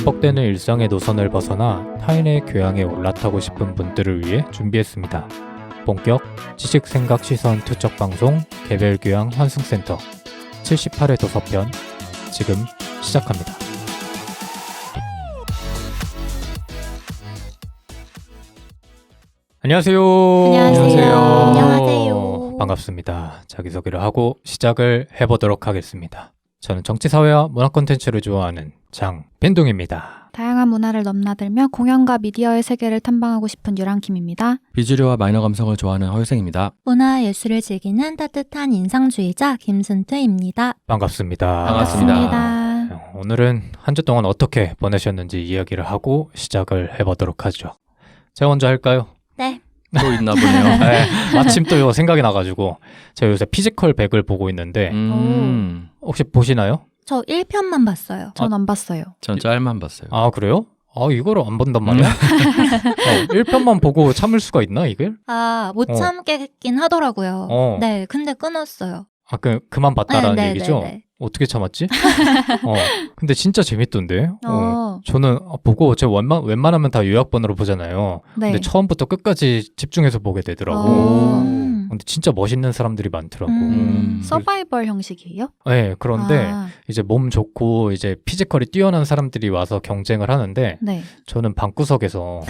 반복되는 일상의 노선을 벗어나 타인의 교양에 올라타고 싶은 분들을 위해 준비했습니다. 본격 지식 생각 시선 투척 방송 개별 교양 환승센터 78회 도서편 지금 시작합니다. 안녕하세요. 안녕하세요. 안녕하세요. 반갑습니다. 자기소개를 하고 시작을 해보도록 하겠습니다. 저는 정치사회와 문화 콘텐츠를 좋아하는 장빈둥입니다. 다양한 문화를 넘나들며 공연과 미디어의 세계를 탐방하고 싶은 유랑킴입니다. 비주류와 마이너 감성을 좋아하는 허유생입니다. 문화예술을 즐기는 따뜻한 인상주의자 김순트입니다. 반갑습니다. 반갑습니다. 오늘은 한 주 동안 어떻게 보내셨는지 이야기를 하고 시작을 해보도록 하죠. 제가 먼저 할까요? 네. 또 있나 보네요. 네, 마침 또 이거 생각이 나가지고 제가 요새 피지컬 100을 보고 있는데 혹시 보시나요? 저 1편만 봤어요. 전 안 봤어요. 전 짤만 봤어요. 아 그래요? 아 이거를 안 본단 말이야? 1편만 보고 참을 수가 있나 이걸? 못 참겠긴 하더라고요. 어. 네, 근데 끊었어요. 아 그만 봤다라는 네, 얘기죠? 네. 어떻게 참았지? 근데 진짜 재밌던데? 저는 보고 제가 웬만하면 다 요약본으로 보잖아요. 네. 근데 처음부터 끝까지 집중해서 보게 되더라고. 근데 진짜 멋있는 사람들이 많더라고. 서바이벌 형식이에요? 네, 그런데 아, 이제 몸 좋고 이제 피지컬이 뛰어난 사람들이 와서 경쟁을 하는데 네. 저는 방구석에서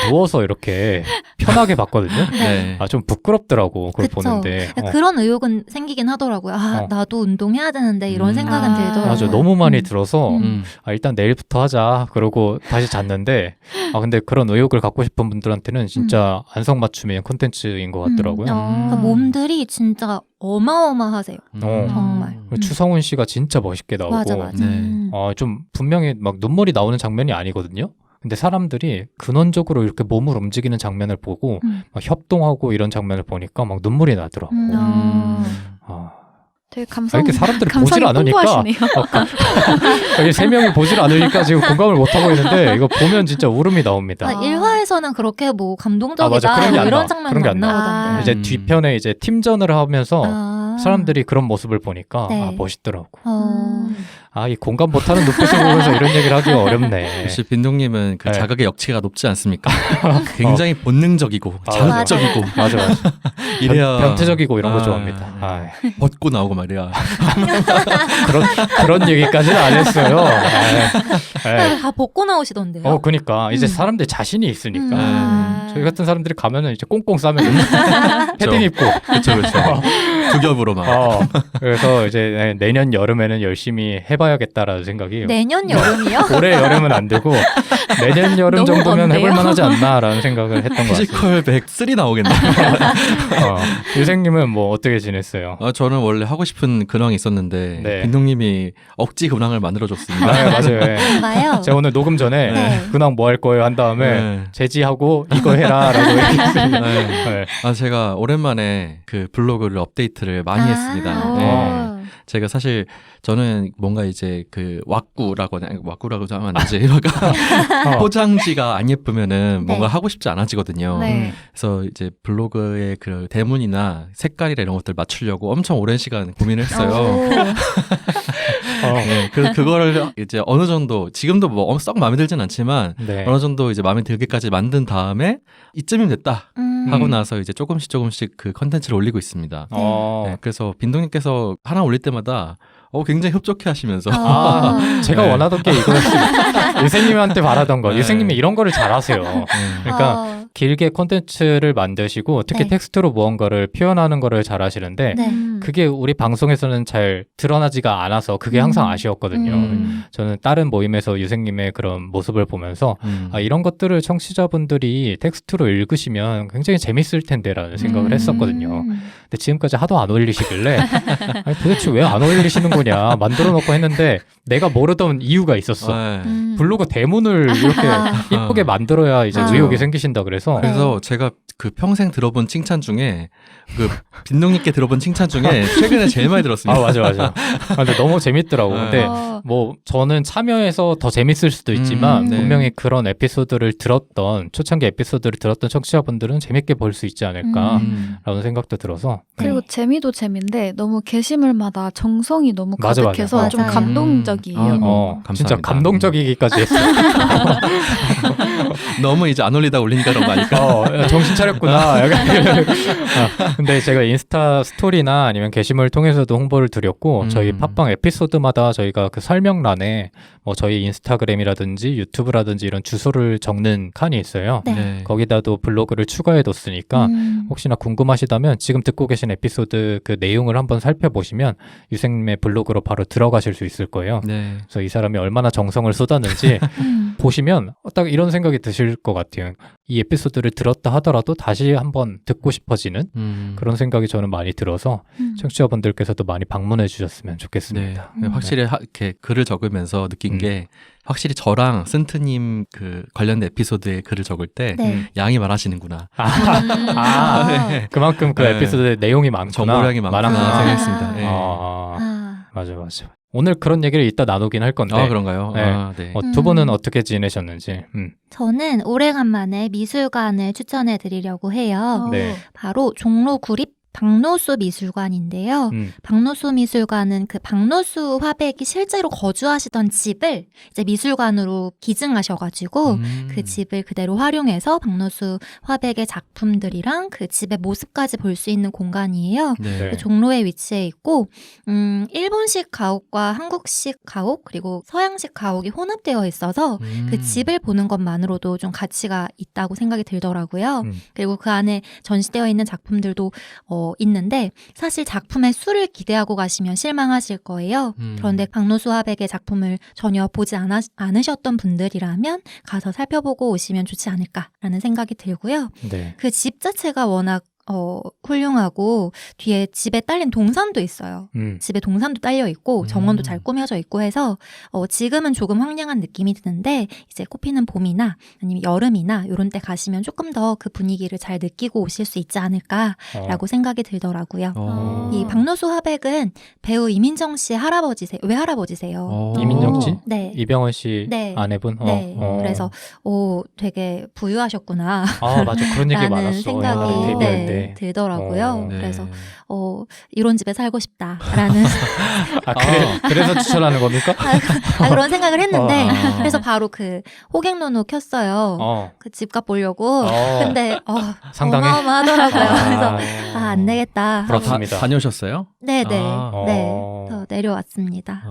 누워서 이렇게 편하게 봤거든요. 네. 아, 좀 부끄럽더라고 그걸 그쵸. 보는데. 그런 의욕은 생기긴 하더라고요. 나도 운동해야 되는데 이런 생각은 아. 들더라고요. 맞아, 너무 많이 들어서 음. 일단 내일부터 하자 그러고 다시 잤는데 근데 그런 의욕을 갖고 싶은 분들한테는 진짜 안성맞춤인 콘텐츠인 것 같더라고요. 그러니까 몸들이 진짜 어마어마하세요. 정말. 그리고 추성훈 씨가 진짜 멋있게 나오고 맞아. 네. 좀 분명히 막 눈물이 나오는 장면이 아니거든요. 근데 사람들이 근원적으로 이렇게 몸을 움직이는 장면을 보고 막 협동하고 이런 장면을 보니까 막 눈물이 나더라고. 되게 감성 이렇게 사람들이 감성이 보질 않으니까 풍부하시네요. 이게 세 명이 보질 않으니까 지금 공감을 못 하고 있는데 이거 보면 진짜 울음이 나옵니다. 1화에서는 그렇게 뭐 감동적이다 맞아. 그런 게 안 이런 나와. 장면이 그런 게 안 안 나와. 나오던데. 이제 뒤편에 이제 팀전을 하면서 사람들이 그런 모습을 보니까 네. 멋있더라고. 어. 이 공감 못하는 눈빛을 보면서 이런 얘기를 하기가 어렵네. 역시 빈동님은 그 네. 자극의 역치가 높지 않습니까? 굉장히 본능적이고 아, 자극적이고 맞아. 이래야 변태적이고 이런 거 좋아합니다. 벗고 나오고 말이야. 그런 얘기까지는 안 했어요. 다 벗고 나오시던데요. 그니까 이제 사람들 자신이 있으니까 저희 같은 사람들이 가면은 이제 꽁꽁 싸면 패딩 입고 그렇죠. 두 겹으로 막. 그래서 이제 내년 여름에는 열심히 해봐야겠다라는 생각이 내년 여름이요? 올해 여름은 안 되고 내년 여름 너무 정도면 먼데요? 해볼만하지 않나라는 생각을 했던 것 같아요. 피지컬 103 나오겠네. 유생님은 뭐 어떻게 지냈어요? 저는 원래 하고 싶은 근황이 있었는데 네. 빈동님이 억지 근황을 만들어줬습니다. 맞아요. 봐요. 제가 오늘 녹음 전에 네. 근황 뭐 할 거예요 한 다음에 네. 제지하고 이거 해라라고 얘기했습니다. 네. 네. 제가 오랜만에 그 블로그를 업데이트를 많이 했습니다. 네. 제가 사실 저는 뭔가 이제 그 왁구라고 하면 안 되지. 포장지가 안 예쁘면은 뭔가 하고 싶지 않아지거든요. 네. 그래서 이제 블로그의 그 대문이나 색깔이나 이런 것들 맞추려고 엄청 오랜 시간 고민을 했어요. 네, 그래서 그거를 이제 어느 정도 지금도 뭐 썩 마음에 들진 않지만 네. 어느 정도 이제 마음에 들게까지 만든 다음에 이쯤이면 됐다 하고 나서 이제 조금씩 그 컨텐츠를 올리고 있습니다. 네, 그래서 빈동님께서 하나 올릴 때마다 굉장히 흡족해 하시면서 제가 네. 원하던 게 이거였어요. 유생님한테 바라던 거. 네. 유생님이 이런 거를 잘하세요. 그러니까 길게 콘텐츠를 만드시고 특히 네. 텍스트로 무언가를 표현하는 거를 잘하시는데 네. 그게 우리 방송에서는 잘 드러나지가 않아서 그게 항상 아쉬웠거든요. 저는 다른 모임에서 유생님의 그런 모습을 보면서 이런 것들을 청취자분들이 텍스트로 읽으시면 굉장히 재밌을 텐데라는 생각을 했었거든요. 근데 지금까지 하도 안 올리시길래 도대체 왜 안 올리시는 거냐 만들어 놓고 했는데 내가 모르던 이유가 있었어. 네. 블로그 대문을 이렇게 이쁘게 만들어야 이제 맞아요. 의욕이 생기신다 그래서 같아서 그래서 제가 그 평생 들어본 칭찬 중에 그 빈둥님께 들어본 칭찬 중에 최근에 제일 많이 들었습니다. 맞아. 근데 너무 재밌더라고. 근데 뭐 저는 참여해서 더 재밌을 수도 있지만 네. 분명히 그런 에피소드를 들었던 초창기 에피소드를 들었던 청취자분들은 재밌게 볼 수 있지 않을까라는 생각도 들어서 그리고 재미도 재미인데 너무 게시물마다 정성이 너무 맞아. 가득해서 좀 맞아요. 감동적이에요. 감사합니다. 진짜 감동적이기까지 했어. 너무 이제 안 올리다 올리니까 그런 거 아닐까? 정신 차렸구나. 근데 제가 인스타 스토리나 아니면 게시물 통해서도 홍보를 드렸고 저희 팟빵 에피소드마다 저희가 그 설명란에 뭐 저희 인스타그램이라든지 유튜브라든지 이런 주소를 적는 칸이 있어요. 네. 거기다도 블로그를 추가해뒀으니까 혹시나 궁금하시다면 지금 듣고 계신 에피소드 그 내용을 한번 살펴보시면 유생님의 블로그로 바로 들어가실 수 있을 거예요. 네. 그래서 이 사람이 얼마나 정성을 쏟았는지 보시면 딱 이런 생각이 드실 것 같아요. 이 에피소드를 들었다 하더라도 다시 한번 듣고 싶어지는 그런 생각이 저는 많이 들어서 청취자분들께서도 많이 방문해 주셨으면 좋겠습니다. 네. 확실히 이렇게 글을 적으면서 느낀 게 확실히 저랑 쓴트님 그 관련된 에피소드에 글을 적을 때 네. 양이 많으시는구나. 네. 그만큼 그 네. 에피소드의 내용이 많구나. 정보량이 많구나 생각했습니다. 네. 맞아. 오늘 그런 얘기를 이따 나누긴 할 건데. 그런가요? 네. 네. 두 분은 어떻게 지내셨는지. 저는 오래간만에 미술관을 추천해 드리려고 해요. 네. 바로 종로 구립 박노수 미술관인데요. 박노수 미술관은 그 박노수 화백이 실제로 거주하시던 집을 이제 미술관으로 기증하셔가지고 그 집을 그대로 활용해서 박노수 화백의 작품들이랑 그 집의 모습까지 볼 수 있는 공간이에요. 네. 그 종로에 위치해 있고 일본식 가옥과 한국식 가옥 그리고 서양식 가옥이 혼합되어 있어서 그 집을 보는 것만으로도 좀 가치가 있다고 생각이 들더라고요. 그리고 그 안에 전시되어 있는 작품들도 있는데 사실 작품의 수를 기대하고 가시면 실망하실 거예요. 그런데 박노수 화백의 작품을 전혀 보지 않으셨던 분들이라면 가서 살펴보고 오시면 좋지 않을까라는 생각이 들고요. 네. 그 집 자체가 워낙 훌륭하고 뒤에 집에 딸린 동산도 있어요. 집에 동산도 딸려 있고 정원도 잘 꾸며져 있고 해서 지금은 조금 황량한 느낌이 드는데 이제 꽃피는 봄이나 아니면 여름이나 이런 때 가시면 조금 더 그 분위기를 잘 느끼고 오실 수 있지 않을까라고 생각이 들더라고요. 이 박노수 화백은 배우 이민정 씨의 외할아버지세요. 이민정 씨? 네. 이병헌 씨 네. 아내분? 네. 그래서 되게 부유하셨구나. 맞아. 그런 얘기 라는 많았어. 생각이 데뷔할 때. 들더라고요. 네. 그래서 이런 집에 살고 싶다라는 그래서 추천하는 겁니까? 그런 생각을 했는데 그래서 바로 그 호갱노노 켰어요. 그 집값 보려고. 근데 상당해? 어마어마하더라고요. 그래서 안 되겠다. 부럽습니다. 다녀오셨어요? 네네. 더 내려왔습니다.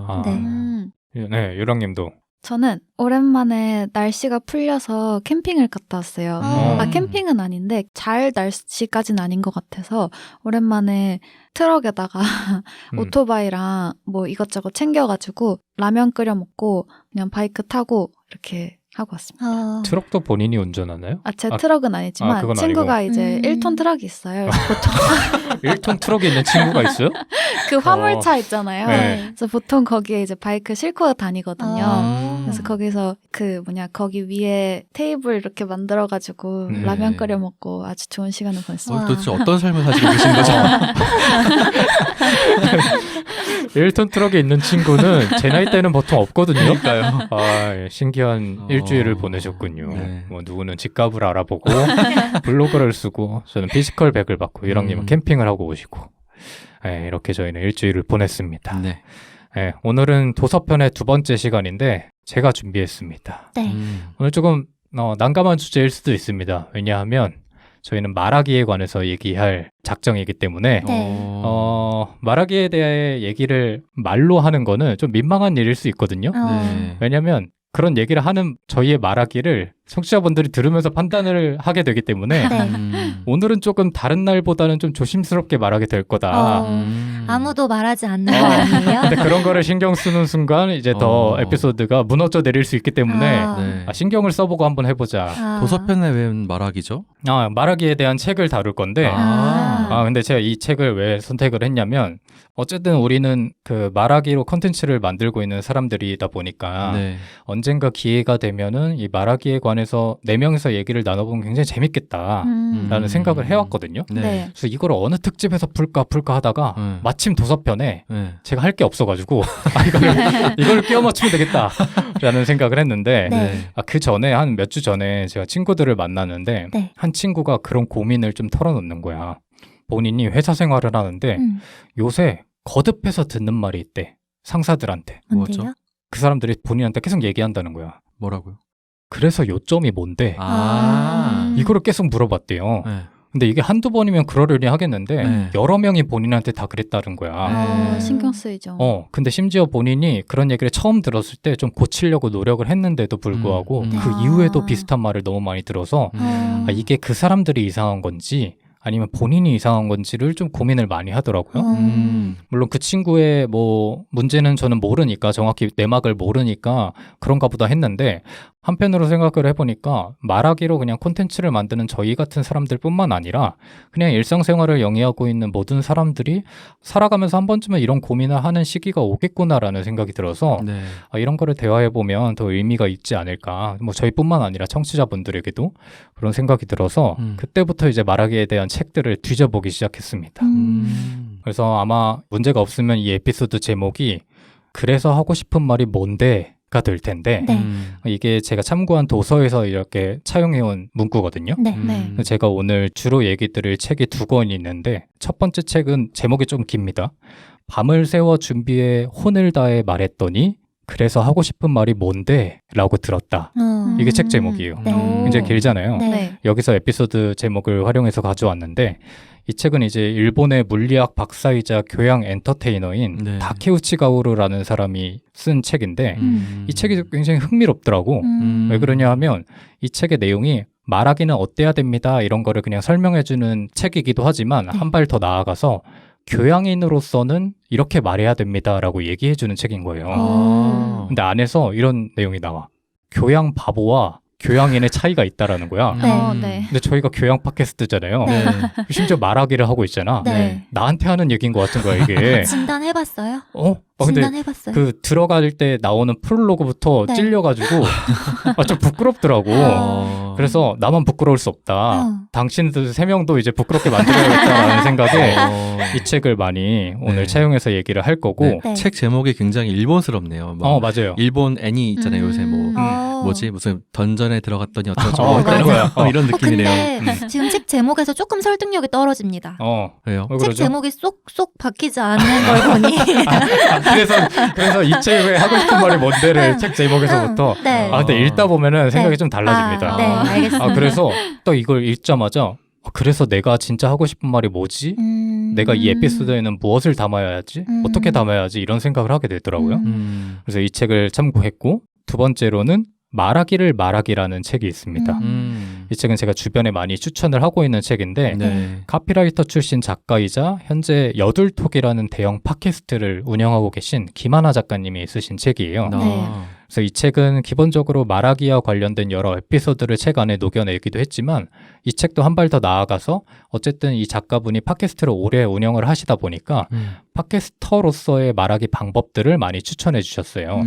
네, 유랑님도. 저는 오랜만에 날씨가 풀려서 캠핑을 갔다 왔어요. 캠핑은 아닌데 잘 날씨까지는 아닌 것 같아서 오랜만에 트럭에다가 오토바이랑 뭐 이것저것 챙겨가지고 라면 끓여 먹고 그냥 바이크 타고 이렇게 하고 왔습니다. 트럭도 본인이 운전하나요? 제 트럭은 아니지만 그건 친구가 아니고. 이제 1톤 트럭이 있어요. 보통 1톤 트럭에 있는 친구가 있어요? 그 화물차 있잖아요. 네. 그래서 보통 거기에 이제 바이크 싣고 다니거든요. 음. 그래서 거기서 거기 위에 테이블 이렇게 만들어가지고 네. 라면 끓여 먹고 아주 좋은 시간을 보냈어요. 도대체 어떤 삶을 사시고 계신 거죠? 1톤 트럭에 있는 친구는 제 나이 때는 보통 없거든요. 그러니까요. 신기한 일주일을 보내셨군요. 네. 뭐 누구는 집값을 알아보고 블로그를 쓰고 저는 피지컬 백을 받고 유랑님은 캠핑을 하고 오시고 이렇게 저희는 일주일을 보냈습니다. 네. 오늘은 도서편의 두 번째 시간인데 제가 준비했습니다. 네. 오늘 조금 난감한 주제일 수도 있습니다. 왜냐하면 저희는 말하기에 관해서 얘기할 작정이기 때문에 네. 말하기에 대해 얘기를 말로 하는 거는 좀 민망한 일일 수 있거든요. 네. 왜냐하면 그런 얘기를 하는 저희의 말하기를 청취자분들이 들으면서 판단을 하게 되기 때문에 네. 오늘은 조금 다른 날보다는 좀 조심스럽게 말하게 될 거다. 아무도 말하지 않는 거 아니에요? 근데 그런 거를 신경 쓰는 순간 이제 더 에피소드가 무너져 내릴 수 있기 때문에 네. 신경을 써보고 한번 해보자. 도서편에 웬 말하기죠? 말하기에 대한 책을 다룰 건데 근데 제가 이 책을 왜 선택을 했냐면 어쨌든 우리는 그 말하기로 콘텐츠를 만들고 있는 사람들이다 보니까 네. 언젠가 기회가 되면은 이 말하기에 관한 관해서 4명이서 얘기를 나눠보면 굉장히 재밌겠다라는 생각을 해왔거든요. 네. 그래서 이걸 어느 특집에서 풀까 하다가 마침 도서편에 제가 할 게 없어가지고 이걸 끼워 맞추면 되겠다라는 생각을 했는데 네. 그 전에 한 몇 주 전에 제가 친구들을 만났는데 네. 한 친구가 그런 고민을 좀 털어놓는 거야. 본인이 회사 생활을 하는데 요새 거듭해서 듣는 말이 있대. 상사들한테. 뭔데요? 그 사람들이 본인한테 계속 얘기한다는 거야. 뭐라고요? 그래서 요점이 뭔데? 이거를 계속 물어봤대요. 네. 근데 이게 한두 번이면 그러려니 하겠는데 네. 여러 명이 본인한테 다 그랬다는 거야. 신경 쓰이죠. 근데 심지어 본인이 그런 얘기를 처음 들었을 때 좀 고치려고 노력을 했는데도 불구하고 그 이후에도 비슷한 말을 너무 많이 들어서 이게 그 사람들이 이상한 건지 아니면 본인이 이상한 건지를 좀 고민을 많이 하더라고요. 물론 그 친구의 뭐 문제는 저는 모르니까 정확히 내막을 모르니까 그런가 보다 했는데 한편으로 생각을 해보니까 말하기로 그냥 콘텐츠를 만드는 저희 같은 사람들뿐만 아니라 그냥 일상생활을 영위하고 있는 모든 사람들이 살아가면서 한 번쯤은 이런 고민을 하는 시기가 오겠구나라는 생각이 들어서 네. 이런 거를 대화해보면 더 의미가 있지 않을까. 뭐 저희뿐만 아니라 청취자분들에게도 그런 생각이 들어서 그때부터 이제 말하기에 대한 책들을 뒤져보기 시작했습니다. 그래서 아마 문제가 없으면 이 에피소드 제목이 그래서 하고 싶은 말이 뭔데? 가 될 텐데 네. 이게 제가 참고한 도서에서 이렇게 차용해온 문구거든요. 네. 네. 제가 오늘 주로 얘기 드릴 책이 2권이 있는데 첫 번째 책은 제목이 좀 깁니다. 밤을 새워 준비해 혼을 다해 말했더니 그래서 하고 싶은 말이 뭔데? 라고 들었다. 이게 책 제목이에요. 네. 굉장히 길잖아요. 네. 여기서 에피소드 제목을 활용해서 가져왔는데 이 책은 이제 일본의 물리학 박사이자 교양 엔터테이너인 네. 다케우치 가오루라는 사람이 쓴 책인데 이 책이 굉장히 흥미롭더라고. 왜 그러냐 하면 이 책의 내용이 말하기는 어때야 됩니다 이런 거를 그냥 설명해주는 책이기도 하지만 한 발 더 나아가서 교양인으로서는 이렇게 말해야 됩니다라고 얘기해주는 책인 거예요. 근데 안에서 이런 내용이 나와. 교양 바보와 교양인의 차이가 있다라는 거야. 네. 근데 저희가 교양 팟캐스트잖아요. 네. 심지어 말하기를 하고 있잖아. 네. 나한테 하는 얘기인 것 같은 거야 이게. 진단해봤어요? 근데 진단해봤어요? 그 들어갈 때 나오는 프롤로그부터 네. 찔려가지고 좀 부끄럽더라고. 그래서 나만 부끄러울 수 없다. 당신들 3명도 이제 부끄럽게 만들어야겠다라는 생각에 이 책을 많이 오늘 네. 차용해서 얘기를 할 거고. 네. 책 제목이 굉장히 일본스럽네요. 뭐 맞아요. 일본 애니 있잖아요. 요새 뭐 뭐지 무슨 던전에 들어갔더니 어쩌고 그런 이런, 거야. 이런 느낌이네요. 근데 지금 책 제목에서 조금 설득력이 떨어집니다. 왜요? 왜 책 그러죠? 제목이 쏙쏙 박히지 않는 걸 보니. 그래서 이 책에 하고 싶은 말이 뭔데를 책 제목에서부터. 네. 근데 읽다 보면은 생각이 네. 좀 달라집니다. 네, 알겠습니다. 그래서 또 이걸 읽자마자 그래서 내가 진짜 하고 싶은 말이 뭐지? 내가 이 에피소드에는 무엇을 담아야 하지? 어떻게 담아야 하지? 이런 생각을 하게 되더라고요. 그래서 이 책을 참고했고 두 번째로는 말하기를 말하기라는 책이 있습니다. 이 책은 제가 주변에 많이 추천을 하고 있는 책인데 네. 카피라이터 출신 작가이자 현재 여둘톡이라는 대형 팟캐스트를 운영하고 계신 김하나 작가님이 쓰신 책이에요. 그래서 이 책은 기본적으로 말하기와 관련된 여러 에피소드를 책 안에 녹여내기도 했지만 이 책도 한 발 더 나아가서 어쨌든 이 작가분이 팟캐스트를 오래 운영을 하시다 보니까 팟캐스터로서의 말하기 방법들을 많이 추천해 주셨어요.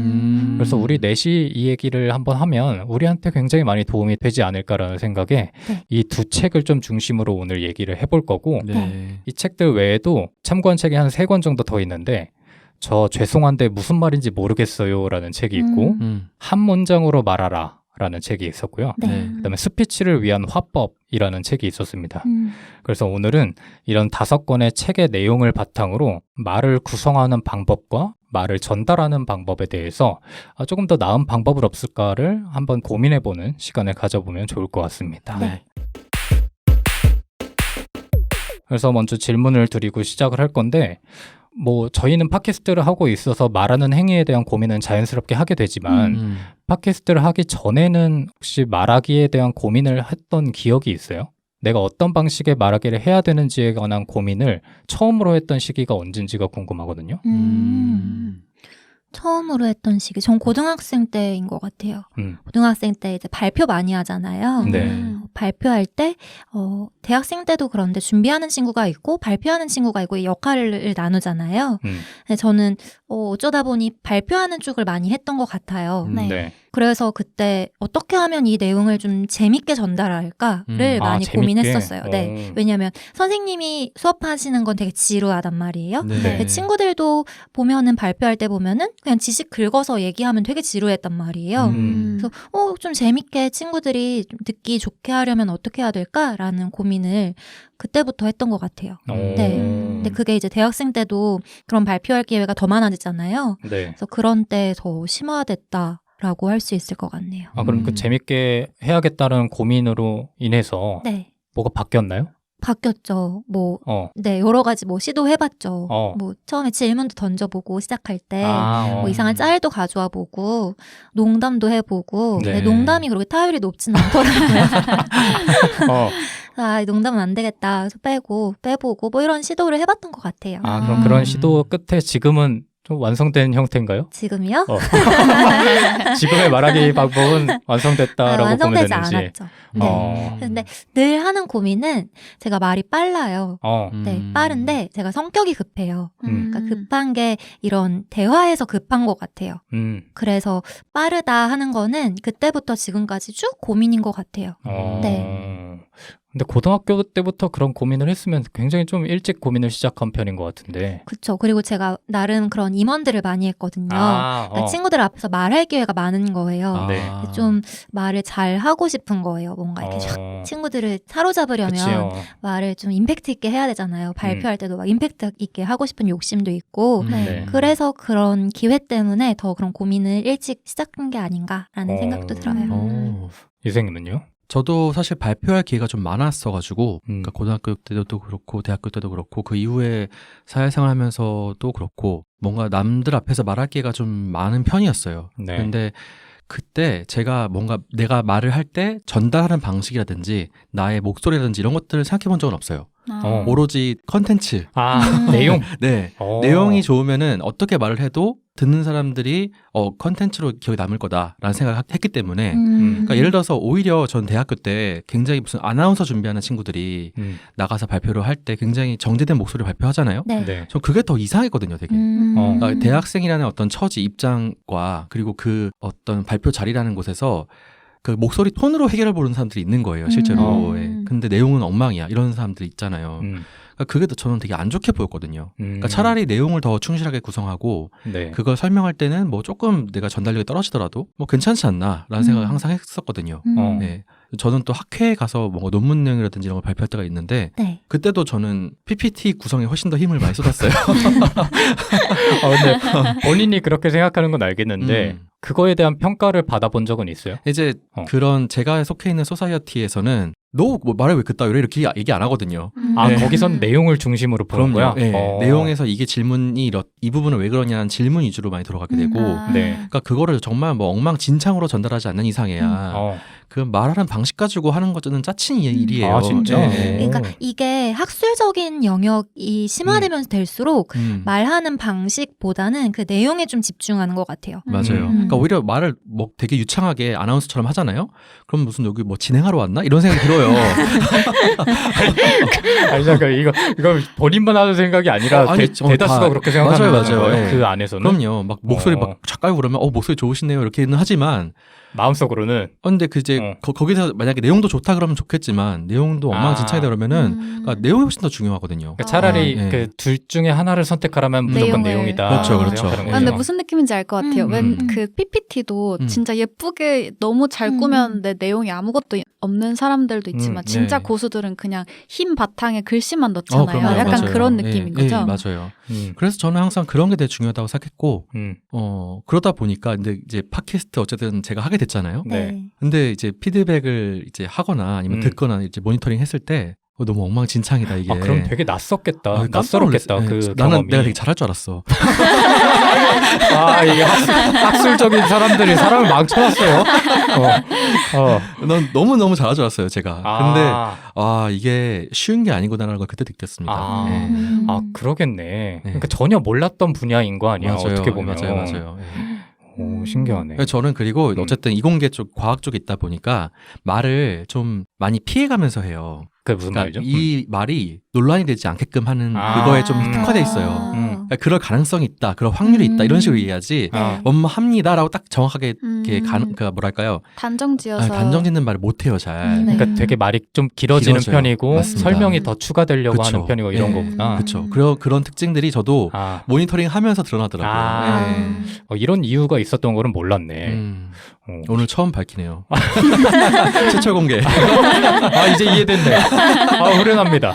그래서 우리 넷이 이 얘기를 한번 하면 우리한테 굉장히 많이 도움이 되지 않을까라는 생각에 이 두 책을 좀 중심으로 오늘 얘기를 해볼 거고 이 책들 외에도 참고한 책이 한 3권 정도 더 있는데 저 죄송한데 무슨 말인지 모르겠어요 라는 책이 있고 한 문장으로 말하라 라는 책이 있었고요. 그다음에 스피치를 위한 화법이라는 책이 있었습니다. 그래서 오늘은 이런 5권의 책의 내용을 바탕으로 말을 구성하는 방법과 말을 전달하는 방법에 대해서 조금 더 나은 방법은 없을까를 한번 고민해보는 시간을 가져보면 좋을 것 같습니다. 그래서 먼저 질문을 드리고 시작을 할 건데 뭐 저희는 팟캐스트를 하고 있어서 말하는 행위에 대한 고민은 자연스럽게 하게 되지만 팟캐스트를 하기 전에는 혹시 말하기에 대한 고민을 했던 기억이 있어요? 내가 어떤 방식의 말하기를 해야 되는지에 관한 고민을 처음으로 했던 시기가 언젠지가 궁금하거든요. 처음으로 했던 시기, 전 고등학생 때인 것 같아요. 고등학생 때 이제 발표 많이 하잖아요. 발표할 때 대학생 때도 그런데 준비하는 친구가 있고 발표하는 친구가 있고 역할을 나누잖아요. 근데 저는 어쩌다 보니 발표하는 쪽을 많이 했던 것 같아요. 그래서 그때 어떻게 하면 이 내용을 좀 재밌게 전달할까를 많이 재밌게? 고민했었어요. 네. 왜냐하면 선생님이 수업하시는 건 되게 지루하단 말이에요. 네. 근데 친구들도 보면은 발표할 때 보면은 그냥 지식 긁어서 얘기하면 되게 지루했단 말이에요. 그래서 좀 재밌게 친구들이 좀 듣기 좋게 하려면 어떻게 해야 될까라는 고민을 그때부터 했던 것 같아요. 네. 근데 그게 이제 대학생 때도 그런 발표할 기회가 더 많아지잖아요. 네. 그래서 그런 때 더 심화됐다라고 할 수 있을 것 같네요. 그럼 그 재밌게 해야겠다는 고민으로 인해서 네. 뭐가 바뀌었나요? 바뀌었죠. 네, 여러 가지 시도해봤죠. 처음에 질문도 던져보고 시작할 때, 이상한 짤도 가져와 보고, 농담도 해보고, 네. 근데 농담이 그렇게 타율이 높진 않더라고요. 농담은 안 되겠다. 그래서 빼보고, 이런 시도를 해봤던 것 같아요. 그럼 그런 시도 끝에 지금은 좀 완성된 형태인가요? 지금이요? 지금의 말하기 방법은 완성됐다라고 보면 완성되지 되는지. 않았죠. 네. 근데 늘 하는 고민은 제가 말이 빨라요. 네, 빠른데 제가 성격이 급해요. 그러니까 급한 게 이런 대화에서 급한 것 같아요. 그래서 빠르다 하는 거는 그때부터 지금까지 쭉 고민인 것 같아요. 네. 근데 고등학교 때부터 그런 고민을 했으면 굉장히 좀 일찍 고민을 시작한 편인 것 같은데. 그쵸. 그리고 제가 나름 그런 임원들을 많이 했거든요. 그러니까 친구들 앞에서 말할 기회가 많은 거예요. 네. 좀 말을 잘 하고 싶은 거예요. 뭔가 이렇게 친구들을 사로잡으려면 그치요. 말을 좀 임팩트 있게 해야 되잖아요. 발표할 때도 막 임팩트 있게 하고 싶은 욕심도 있고. 네. 그래서 그런 기회 때문에 더 그런 고민을 일찍 시작한 게 아닌가라는 생각도 들어요. 유생님은요? 저도 사실 발표할 기회가 좀 많았어가지고, 그러니까 고등학교 때도 그렇고, 대학교 때도 그렇고, 그 이후에 사회생활 하면서도 그렇고, 뭔가 남들 앞에서 말할 기회가 좀 많은 편이었어요. 네. 근데 그때 제가 뭔가 내가 말을 할 때 전달하는 방식이라든지, 나의 목소리라든지 이런 것들을 생각해 본 적은 없어요. 오로지 컨텐츠. 내용? 네. 내용이 좋으면은 어떻게 말을 해도 듣는 사람들이 컨텐츠로 기억에 남을 거다라는 생각을 했기 때문에 그러니까 예를 들어서 오히려 전 대학교 때 굉장히 무슨 아나운서 준비하는 친구들이 나가서 발표를 할 때 굉장히 정제된 목소리를 발표하잖아요. 네. 전 그게 더 이상했거든요, 되게. 그러니까 대학생이라는 어떤 처지 입장과 그리고 그 어떤 발표 자리라는 곳에서 그 목소리 톤으로 해결을 보는 사람들이 있는 거예요, 실제로. 근데 내용은 엉망이야. 이런 사람들이 있잖아요. 그러니까 그게 더 저는 되게 안 좋게 보였거든요. 그러니까 차라리 내용을 더 충실하게 구성하고 네. 그걸 설명할 때는 뭐 조금 내가 전달력이 떨어지더라도 뭐 괜찮지 않나라는 생각을 항상 했었거든요. 네. 저는 또 학회에 가서 뭔가 논문 내용이라든지 이런 걸 발표할 때가 있는데 네. 그때도 저는 PPT 구성에 훨씬 더 힘을 많이 쏟았어요. 근데 본인이 그렇게 생각하는 건 알겠는데 그거에 대한 평가를 받아본 적은 있어요? 이제 그런 제가 속해 있는 소사이어티에서는 너 뭐 말을 왜 그따 이렇게 얘기 안 하거든요. 네. 거기선 내용을 중심으로 보는 거야? 네. 내용에서 이게 질문이 이 부분은 왜 그러냐는 질문 위주로 많이 들어가게 되고 네. 그러니까 그거를 정말 뭐 엉망진창으로 전달하지 않는 이상해야 그 말하는 방식 가지고 하는 것은 짜친 일이에요. 진짜? 네. 그러니까 이게 학술적인 영역이 심화되면서 될수록 말하는 방식보다는 그 내용에 좀 집중하는 것 같아요. 맞아요. 그러니까 오히려 말을 뭐 되게 유창하게 아나운서처럼 하잖아요. 그럼 무슨 여기 뭐 진행하러 왔나? 이런 생각이 들어요. 아니 잠깐 이거 본인만 하는 생각이 아니라 대다수가 그렇게 생각하는 맞아요. 거예요. 그 안에서는. 그럼요. 막 목소리 막 착깔고 그러면 목소리 좋으시네요. 이렇게는 하지만 마음속으로는. 근데 거기서 만약에 내용도 좋다 그러면 좋겠지만 내용도 엉망진창이다 그러면은 그러니까 내용이 훨씬 더 중요하거든요. 그러니까 차라리 그 둘 중에 하나를 선택하라면 무조건 내용이다. 그렇죠. 근데 무슨 느낌인지 알 것 같아요. 웬 그 PPT도 진짜 예쁘게 너무 잘 꾸몄는데 내용이 아무것도 없는 사람들도 있지만 진짜 고수들은 그냥 흰 바탕에 글씨만 넣잖아요. 그럼요. 약간 맞아요. 그런 느낌인 거죠. 맞아요. 그래서 저는 항상 그런 게 되게 중요하다고 생각했고 그러다 보니까 근데 이제 팟캐스트 어쨌든 제가 하게 됐잖아요. 네. 근데 이제 피드백을 이제 하거나 아니면 듣거나 이제 모니터링 했을 때 너무 엉망진창이다 이게. 그럼 되게 낯섰겠다. 낯설었겠다. 그 나는 경험이. 내가 되게 잘할 줄 알았어. 이게 학술적인 사람들이 사람을 망쳐놨어요. 난 너무 잘할 줄 알았어요, 제가. 근데 이게 쉬운 게 아니구나라는 걸 그때 느꼈습니다. 그러겠네. 그러니까 전혀 몰랐던 분야인 거 아니야. 맞아요. 어떻게 보면. 맞아요. 오, 신기하네. 저는 그리고 어쨌든 이공계 쪽, 과학 쪽에 있다 보니까 말을 좀 많이 피해가면서 해요. 그게 무슨 말이죠? 이 말이 논란이 되지 않게끔 하는 그거에 좀 특화돼 있어요. 그럴 가능성이 있다, 그럴 확률이 있다 이런 식으로 얘기하지. 뭐뭐 합니다라고 딱 정확하게 이렇게 그러니까 뭐랄까요? 단정지어서 단정짓는 말을 못해요, 잘. 네. 그러니까 되게 말이 좀 길어지는 길어져요. 편이고 맞습니다. 설명이 더 추가되려고 그쵸. 하는 편이고 이런 네. 거구나. 그렇죠. 그런 특징들이 저도 모니터링 하면서 드러나더라고요. 아. 네. 이런 이유가 있었던 거는 몰랐네. 오늘 처음 밝히네요. 최초 공개. 이제 이해됐네. 후련합니다.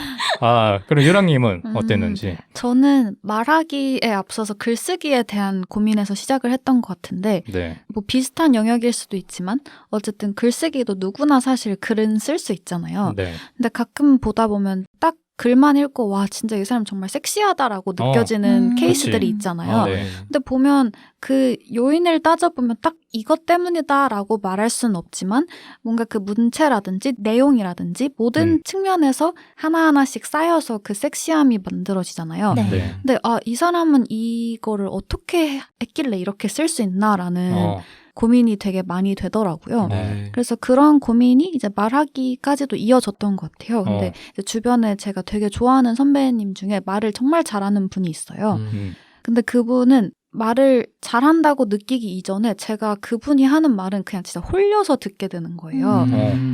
그럼 유랑님은 어땠는지? 저는 말하기에 앞서서 글쓰기에 대한 고민에서 시작을 했던 것 같은데 네. 뭐 비슷한 영역일 수도 있지만 어쨌든 글쓰기도 누구나 사실 글은 쓸 수 있잖아요. 네. 근데 가끔 보다 보면 딱 글만 읽고 와 진짜 이 사람 정말 섹시하다라고 느껴지는 케이스들이 그치. 있잖아요. 네. 근데 보면 그 요인을 따져보면 딱 이것 때문이다라고 말할 수는 없지만 뭔가 그 문체라든지 내용이라든지 모든 측면에서 하나하나씩 쌓여서 그 섹시함이 만들어지잖아요. 네. 네. 근데 이 사람은 이거를 어떻게 했길래 이렇게 쓸 수 있나라는 고민이 되게 많이 되더라고요. 네. 그래서 그런 고민이 이제 말하기까지도 이어졌던 것 같아요. 근데 이제 주변에 제가 되게 좋아하는 선배님 중에 말을 정말 잘하는 분이 있어요. 근데 그분은 말을 잘한다고 느끼기 이전에 제가 그분이 하는 말은 그냥 진짜 홀려서 듣게 되는 거예요.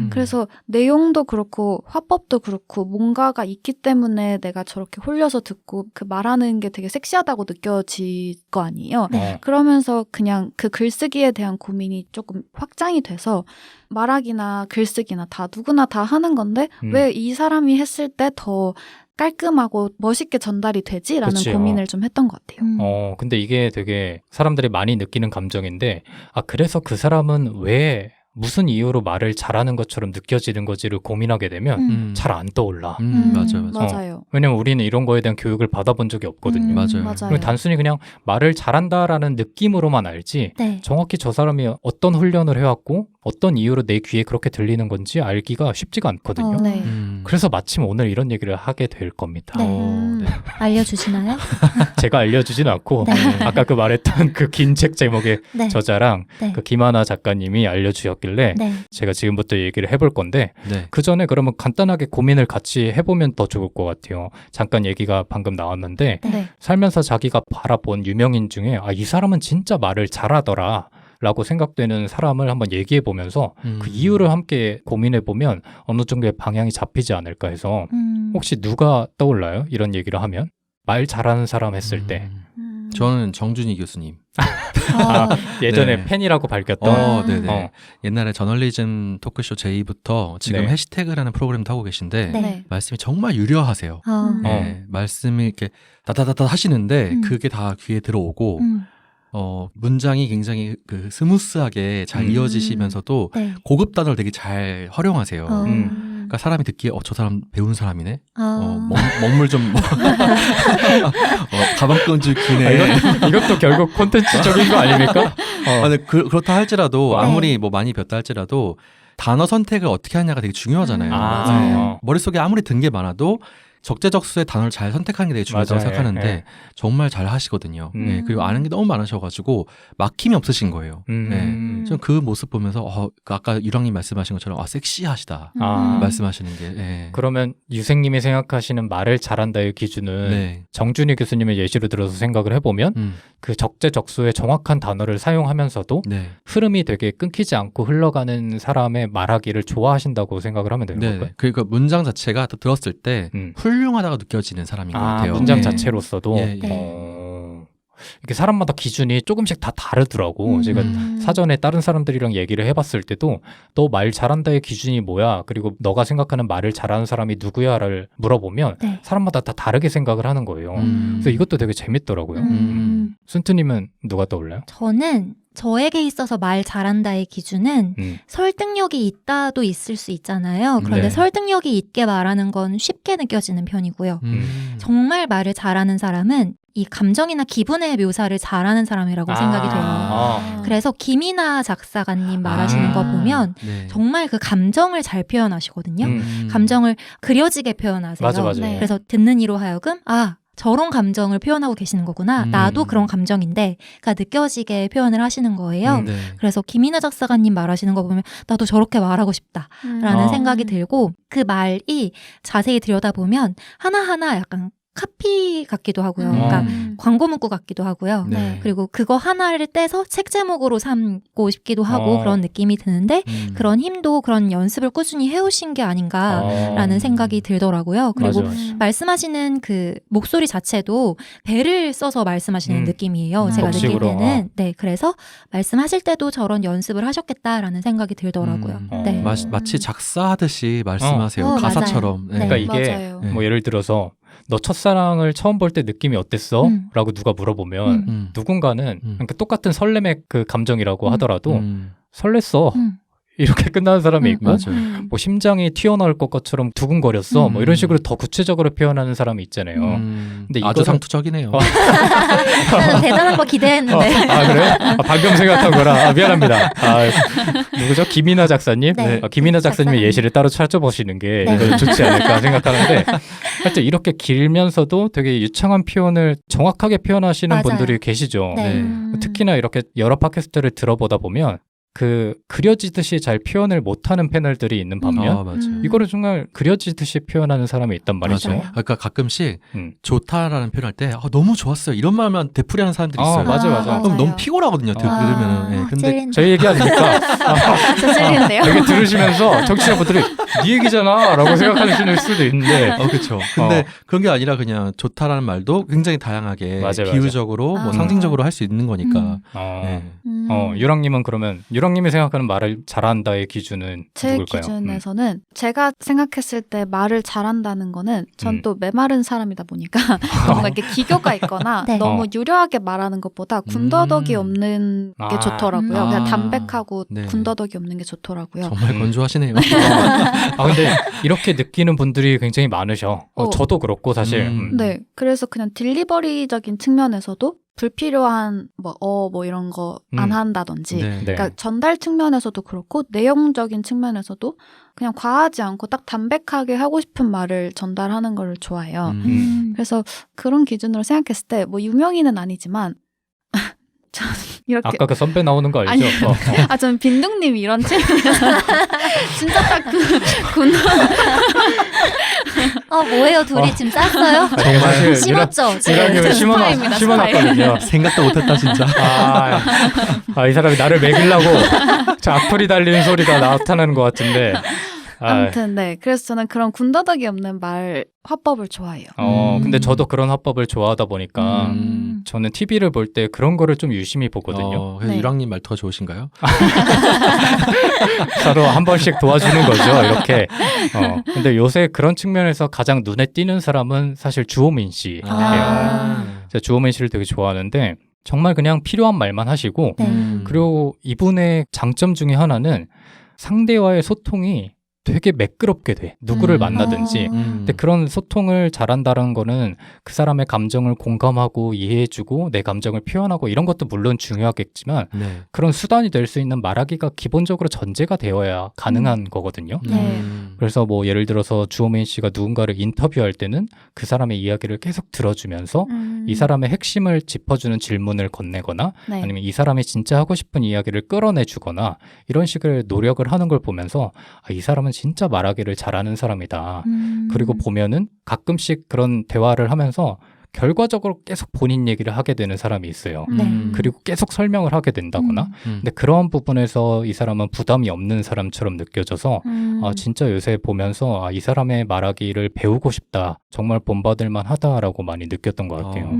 그래서 내용도 그렇고 화법도 그렇고 뭔가가 있기 때문에 내가 저렇게 홀려서 듣고 그 말하는 게 되게 섹시하다고 느껴질 거 아니에요. 네. 그러면서 그냥 그 글쓰기에 대한 고민이 조금 확장이 돼서 말하기나 글쓰기나 다 누구나 다 하는 건데 왜 이 사람이 했을 때 더 깔끔하고 멋있게 전달이 되지라는 그치요. 고민을 좀 했던 것 같아요. 근데 이게 되게 사람들이 많이 느끼는 감정인데, 그래서 그 사람은 왜 무슨 이유로 말을 잘하는 것처럼 느껴지는 거지를 고민하게 되면 잘 안 떠올라. 맞아요. 왜냐면 우리는 이런 거에 대한 교육을 받아본 적이 없거든요. 맞아요. 단순히 그냥 말을 잘한다라는 느낌으로만 알지 네. 정확히 저 사람이 어떤 훈련을 해왔고 어떤 이유로 내 귀에 그렇게 들리는 건지 알기가 쉽지가 않거든요. 네. 그래서 마침 오늘 이런 얘기를 하게 될 겁니다. 네. 알려주시나요? 제가 알려주진 않고 네. 아까 그 말했던 그 긴 책 제목의 네. 저자랑 네. 그 김하나 작가님이 알려주셨길래 네. 제가 지금부터 얘기를 해볼 건데 네. 그 전에 그러면 간단하게 고민을 같이 해보면 더 좋을 것 같아요. 잠깐 얘기가 방금 나왔는데 네. 살면서 자기가 바라본 유명인 중에 이 사람은 진짜 말을 잘하더라 라고 생각되는 사람을 한번 얘기해 보면서 그 이유를 함께 고민해 보면 어느 정도의 방향이 잡히지 않을까 해서 혹시 누가 떠올라요? 이런 얘기를 하면 말 잘하는 사람 했을 때 저는 정준희 교수님. 예전에 네. 팬이라고 밝혔던 네네. 옛날에 저널리즘 토크쇼 J부터 지금 네. 해시태그라는 프로그램도 하고 계신데 네. 말씀이 정말 유려하세요. 네, 말씀이 이렇게 다다다다 하시는데 그게 다 귀에 들어오고 문장이 굉장히 그 스무스하게 잘 이어지시면서도 네. 고급 단어를 되게 잘 활용하세요. 그러니까 사람이 듣기에 저 사람 배운 사람이네. 먹물 좀 가방끈줄 기네. 이것도 결국 콘텐츠적인 거 아닙니까? 근데 그렇다 할지라도 네. 아무리 뭐 많이 배웠다 할지라도 단어 선택을 어떻게 하냐가 되게 중요하잖아요. 맞아요. 머릿속에 아무리 든 게 많아도 적재적소의 단어를 잘 선택하는 게 되게 중요하다고 맞아요. 생각하는데 예. 정말 잘 하시거든요. 네, 그리고 아는 게 너무 많으셔가지고 막힘이 없으신 거예요. 네. 저는 그 모습 보면서 아까 유랑님 말씀하신 것처럼 섹시하시다 말씀하시는 게. 네. 그러면 유생님이 생각하시는 말을 잘한다의 기준은 네. 정준희 교수님의 예시로 들어서 생각을 해보면 그 적재적소의 정확한 단어를 사용하면서도 네. 흐름이 되게 끊기지 않고 흘러가는 사람의 말하기를 좋아하신다고 생각을 하면 되는 네. 걸까요? 그러니까 문장 자체가 또 들었을 때 훌륭하다고 느껴지는 사람인 것 같아요. 문장 네. 자체로서도 예, 예. 이게 사람마다 기준이 조금씩 다 다르더라고. 제가 사전에 다른 사람들이랑 얘기를 해봤을 때도 너 말 잘한다의 기준이 뭐야? 그리고 너가 생각하는 말을 잘하는 사람이 누구야를 물어보면 네. 사람마다 다 다르게 생각을 하는 거예요. 그래서 이것도 되게 재밌더라고요. 순투님은 누가 떠올라요? 저는 저에게 있어서 말 잘한다의 기준은 설득력이 있다도 있을 수 있잖아요. 그런데 네. 설득력이 있게 말하는 건 쉽게 느껴지는 편이고요. 정말 말을 잘하는 사람은 이 감정이나 기분의 묘사를 잘하는 사람이라고 생각이 돼요. 그래서 김이나 작사가님 말하시는 거 보면 네. 정말 그 감정을 잘 표현하시거든요. 감정을 그려지게 표현하세요. 맞아. 네. 그래서 듣는 이로 하여금 저런 감정을 표현하고 계시는 거구나. 나도 그런 감정인데.가 느껴지게 표현을 하시는 거예요. 네. 그래서 김이나 작사가님 말하시는 거 보면 나도 저렇게 말하고 싶다라는 생각이 들고 그 말이 자세히 들여다보면 하나하나 약간 카피 같기도 하고요. 그러니까 광고 문구 같기도 하고요. 네. 그리고 그거 하나를 떼서 책 제목으로 삼고 싶기도 하고 그런 느낌이 드는데 그런 힘도 그런 연습을 꾸준히 해오신 게 아닌가라는 생각이 들더라고요. 그리고 맞아. 말씀하시는 그 목소리 자체도 배를 써서 말씀하시는 느낌이에요. 제가 느낄 복식으로. 때는. 네, 그래서 말씀하실 때도 저런 연습을 하셨겠다라는 생각이 들더라고요. 네. 마치 작사하듯이 말씀하세요. 가사처럼. 맞아요. 네. 그러니까 이게 맞아요. 뭐 예를 들어서 너 첫사랑을 처음 볼 때 느낌이 어땠어? 라고 누가 물어보면 누군가는 그러니까 똑같은 설렘의 그 감정이라고 하더라도 설렜어. 이렇게 끝나는 사람이 있고 맞아요. 뭐 심장이 튀어나올 것처럼 두근거렸어. 뭐 이런 식으로 더 구체적으로 표현하는 사람이 있잖아요. 근데 아주 이거는- 상투적이네요. 나는 대단한 거 기대했는데. 아 그래요? 방금 생각한 거라 미안합니다. 누구죠? 김이나 작사님? 네. 김이나 작사님의 작사님. 예시를 따로 찾아보시는 게 네. 이거 좋지 않을까 생각하는데 하여튼 이렇게 길면서도 되게 유창한 표현을 정확하게 표현하시는 맞아요. 분들이 계시죠. 네. 특히나 이렇게 여러 팟캐스트를 들어보다 보면 그 그려지듯이 잘 표현을 못하는 패널들이 있는 반면 맞아요. 이거를 정말 그려지듯이 표현하는 사람이 있단 말이죠. 맞아요. 그러니까 가끔씩 음. 좋다라는 표현할 때 너무 좋았어요. 이런 말만 되풀이하는 사람들이 있어요. 맞아. 그럼 너무 피곤하거든요. 들으면. 네. 근데 찔린다. 저희 얘기 아니니까 저 찔리는데요. 이게 들으시면서 청취자분들이 네 얘기잖아 라고 생각하실 수도 있는데 그렇죠. 근데 그런 게 아니라 그냥 좋다라는 말도 굉장히 다양하게 맞아요. 비유적으로 뭐 상징적으로 할 수 있는 거니까. 네. 유랑님은 그러면 유랑님이 생각하는 말을 잘한다의 기준은 제 누굴까요? 기준에서는 제가 생각했을 때 말을 잘한다는 거는 전 또 메마른 사람이다 보니까 뭔가 이렇게 기교가 있거나 네. 너무 유려하게 말하는 것보다 군더더기 없는 게 좋더라고요. 그냥 담백하고 네. 군더더기 없는 게 좋더라고요. 정말 건조하시네요. 근데 이렇게 느끼는 분들이 굉장히 많으셔. 저도 그렇고 사실. 네, 그래서 그냥 딜리버리적인 측면에서도 불필요한 뭐 이런 거 안 한다든지 네. 그러니까 전달 측면에서도 그렇고 내용적인 측면에서도 그냥 과하지 않고 딱 담백하게 하고 싶은 말을 전달하는 걸 좋아해요. 그래서 그런 기준으로 생각했을 때 뭐 유명인은 아니지만 전 이렇게 아까 그 선배 나오는 거 알죠? 전 빈둥님이 이런 측면에서 진짜 딱 군도 뭐예요? 둘이 지금 짰어요? 제가 사실 심었죠? 지금? 유랑님을 스파입니다, 심어놨거든요. 생각도 못했다 진짜. 이 사람이 나를 먹이려고 저 악플이 달리는 소리가 나타나는 것 같은데. 아무튼 네, 그래서 저는 그런 군더더기 없는 말 화법을 좋아해요. 근데 저도 그런 화법을 좋아하다 보니까 저는 TV를 볼 때 그런 거를 좀 유심히 보거든요. 그래서 네. 유랑님 말투가 좋으신가요? 서로 한 번씩 도와주는 거죠, 이렇게. 근데 요새 그런 측면에서 가장 눈에 띄는 사람은 사실 주호민 씨예요. 제가 주호민 씨를 되게 좋아하는데 정말 그냥 필요한 말만 하시고 그리고 이분의 장점 중에 하나는 상대와의 소통이 되게 매끄럽게 돼. 누구를 만나든지. 근데 그런 소통을 잘한다는 거는 그 사람의 감정을 공감하고 이해해주고 내 감정을 표현하고 이런 것도 물론 중요하겠지만 네. 그런 수단이 될 수 있는 말하기가 기본적으로 전제가 되어야 가능한 거거든요. 네. 그래서 뭐 예를 들어서 주호민 씨가 누군가를 인터뷰할 때는 그 사람의 이야기를 계속 들어주면서 이 사람의 핵심을 짚어주는 질문을 건네거나 네. 아니면 이 사람이 진짜 하고 싶은 이야기를 끌어내주거나 이런 식의 노력을 하는 걸 보면서 이 사람은 진짜 말하기를 잘하는 사람이다. 그리고 보면은 가끔씩 그런 대화를 하면서 결과적으로 계속 본인 얘기를 하게 되는 사람이 있어요. 그리고 계속 설명을 하게 된다거나 근데 그런 부분에서 이 사람은 부담이 없는 사람처럼 느껴져서 진짜 요새 보면서 이 사람의 말하기를 배우고 싶다. 정말 본받을 만하다라고 많이 느꼈던 것 같아요.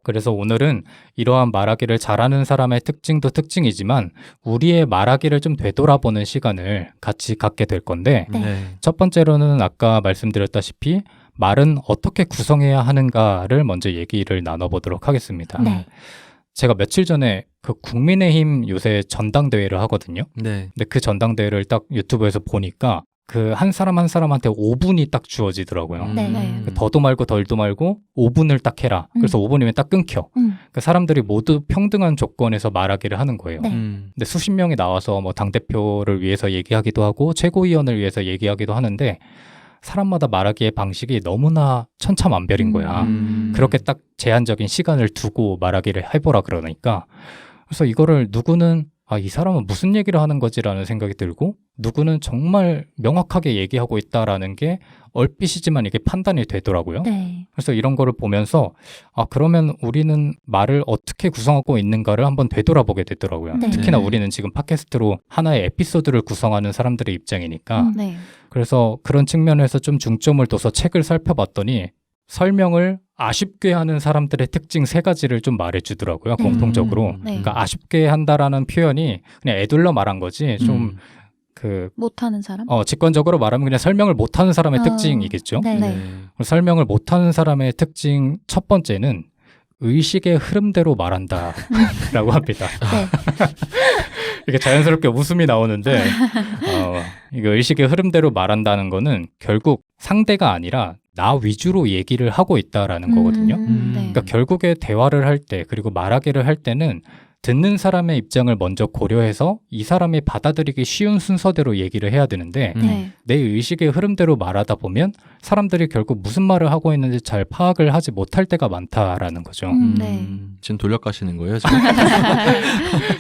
그래서 오늘은 이러한 말하기를 잘하는 사람의 특징도 특징이지만 우리의 말하기를 좀 되돌아보는 시간을 같이 갖게 될 건데 네. 첫 번째로는 아까 말씀드렸다시피 말은 어떻게 구성해야 하는가를 먼저 얘기를 나눠보도록 하겠습니다. 네. 제가 며칠 전에 그 국민의힘 요새 전당대회를 하거든요. 네. 근데 그 전당대회를 딱 유튜브에서 보니까 그 한 사람 한 사람한테 5분이 딱 주어지더라고요. 네. 더도 말고 덜도 말고 5분을 딱 해라. 그래서 5분이면 딱 끊겨. 그 사람들이 모두 평등한 조건에서 말하기를 하는 거예요. 네. 근데 수십 명이 나와서 뭐 당대표를 위해서 얘기하기도 하고 최고위원을 위해서 얘기하기도 하는데 사람마다 말하기의 방식이 너무나 천차만별인 거야. 그렇게 딱 제한적인 시간을 두고 말하기를 해보라 그러니까. 그래서 이거를 누구는 이 사람은 무슨 얘기를 하는 거지라는 생각이 들고 누구는 정말 명확하게 얘기하고 있다라는 게 얼핏이지만 이게 판단이 되더라고요. 네. 그래서 이런 거를 보면서 그러면 우리는 말을 어떻게 구성하고 있는가를 한번 되돌아보게 되더라고요. 네. 특히나 네. 우리는 지금 팟캐스트로 하나의 에피소드를 구성하는 사람들의 입장이니까 네. 그래서 그런 측면에서 좀 중점을 둬서 책을 살펴봤더니 설명을 아쉽게 하는 사람들의 특징 3가지를 좀 말해주더라고요. 네. 공통적으로. 네. 그러니까 아쉽게 한다라는 표현이 그냥 애둘러 말한 거지 좀 못하는 사람? 직관적으로 말하면 그냥 설명을 못하는 사람의 어, 특징이겠죠. 네. 네. 그리고 설명을 못하는 사람의 특징 첫 번째는 의식의 흐름대로 말한다라고 합니다. 네. 이게 자연스럽게 웃음이 나오는데 이거 의식의 흐름대로 말한다는 거는 결국 상대가 아니라 나 위주로 얘기를 하고 있다라는 거거든요. 네. 그러니까 결국에 대화를 할 때 그리고 말하기를 할 때는 듣는 사람의 입장을 먼저 고려해서 이 사람이 받아들이기 쉬운 순서대로 얘기를 해야 되는데 네. 내 의식의 흐름대로 말하다 보면 사람들이 결국 무슨 말을 하고 있는지 잘 파악을 하지 못할 때가 많다라는 거죠. 네. 지금 돌려가시는 거예요? 지금?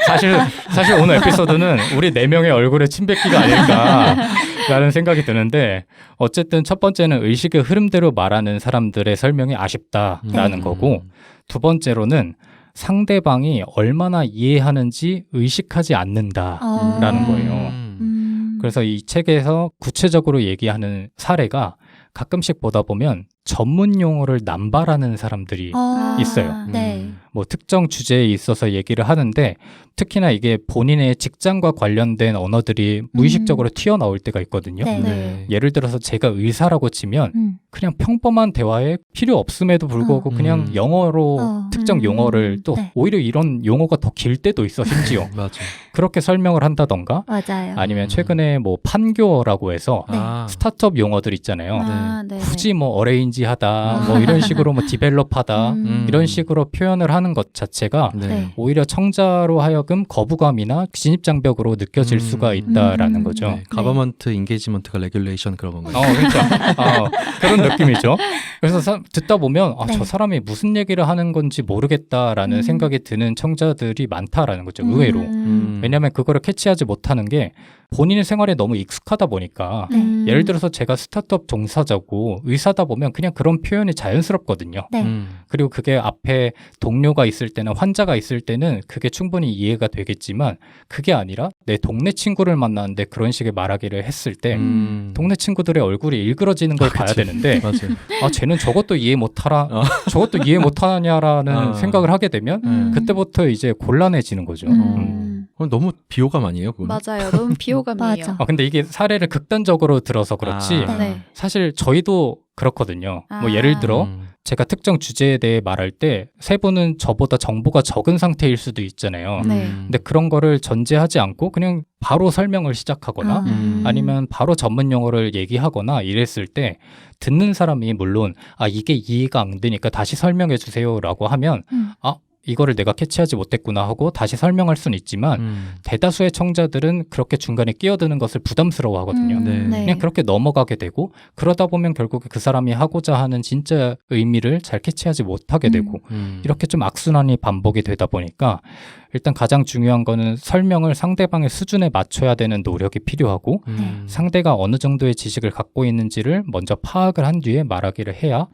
사실 오늘 에피소드는 우리 4명의 얼굴에 침 뱉기가 아닐까라는 생각이 드는데 어쨌든 첫 번째는 의식의 흐름대로 말하는 사람들의 설명이 아쉽다라는 거고 두 번째로는 상대방이 얼마나 이해하는지 의식하지 않는다라는 거예요. 그래서 이 책에서 구체적으로 얘기하는 사례가 가끔씩 보다 보면 전문 용어를 남발하는 사람들이 있어요. 네. 뭐 특정 주제에 있어서 얘기를 하는데 특히나 이게 본인의 직장과 관련된 언어들이 무의식적으로 튀어나올 때가 있거든요. 네. 네. 예를 들어서 제가 의사라고 치면 그냥 평범한 대화에 필요 없음에도 불구하고 그냥 영어로 특정 용어를 또 네. 오히려 이런 용어가 더 길 때도 있어 심지어 맞아. 그렇게 설명을 한다던가 맞아요. 아니면 최근에 뭐 판교라고 해서 네. 스타트업 용어들 있잖아요. 네. 굳이 뭐 어레인지하다 뭐 이런 식으로 뭐 디벨롭하다 이런 식으로 표현을 하는 것 자체가 네. 오히려 청자로 하여금 거부감이나 진입장벽으로 느껴질 수가 있다라는 거죠. 네. 가버먼트 인게이지먼트가 레귤레이션 그런 건가요? 그렇죠. 그런 느낌이죠. 그래서 듣다 보면 네. 저 사람이 무슨 얘기를 하는 건지 모르겠다라는 생각이 드는 청자들이 많다라는 거죠. 의외로. 왜냐하면 그거를 캐치하지 못하는 게 본인의 생활에 너무 익숙하다 보니까 예를 들어서 제가 스타트업 종사자고 의사다 보면 그냥 그런 표현이 자연스럽거든요. 네. 그리고 그게 앞에 동료가 있을 때는 환자가 있을 때는 그게 충분히 이해가 되겠지만 그게 아니라 내 동네 친구를 만나는데 그런 식의 말하기를 했을 때 동네 친구들의 얼굴이 일그러지는 걸 봐야 되는데 맞아요. 쟤는 저것도 이해 못하라 저것도 이해 못하냐라는 생각을 하게 되면 그때부터 이제 곤란해지는 거죠. 그건 너무 비호감 아니에요? 그건? 맞아요. 너무 비호감이에요. 맞아. 근데 이게 사례를 극단적으로 들어서 그렇지 네. 사실 저희도 그렇거든요. 뭐 예를 들어 제가 특정 주제에 대해 말할 때 세 분은 저보다 정보가 적은 상태일 수도 있잖아요. 네. 근데 그런 거를 전제하지 않고 그냥 바로 설명을 시작하거나 아니면 바로 전문 용어를 얘기하거나 이랬을 때 듣는 사람이 물론 이게 이해가 안 되니까 다시 설명해 주세요라고 하면 이거를 내가 캐치하지 못했구나 하고 다시 설명할 수는 있지만 대다수의 청자들은 그렇게 중간에 끼어드는 것을 부담스러워 하거든요. 네. 그냥 그렇게 넘어가게 되고 그러다 보면 결국에 그 사람이 하고자 하는 진짜 의미를 잘 캐치하지 못하게 되고 이렇게 좀 악순환이 반복이 되다 보니까 일단 가장 중요한 거는 설명을 상대방의 수준에 맞춰야 되는 노력이 필요하고 상대가 어느 정도의 지식을 갖고 있는지를 먼저 파악을 한 뒤에 말하기를 해야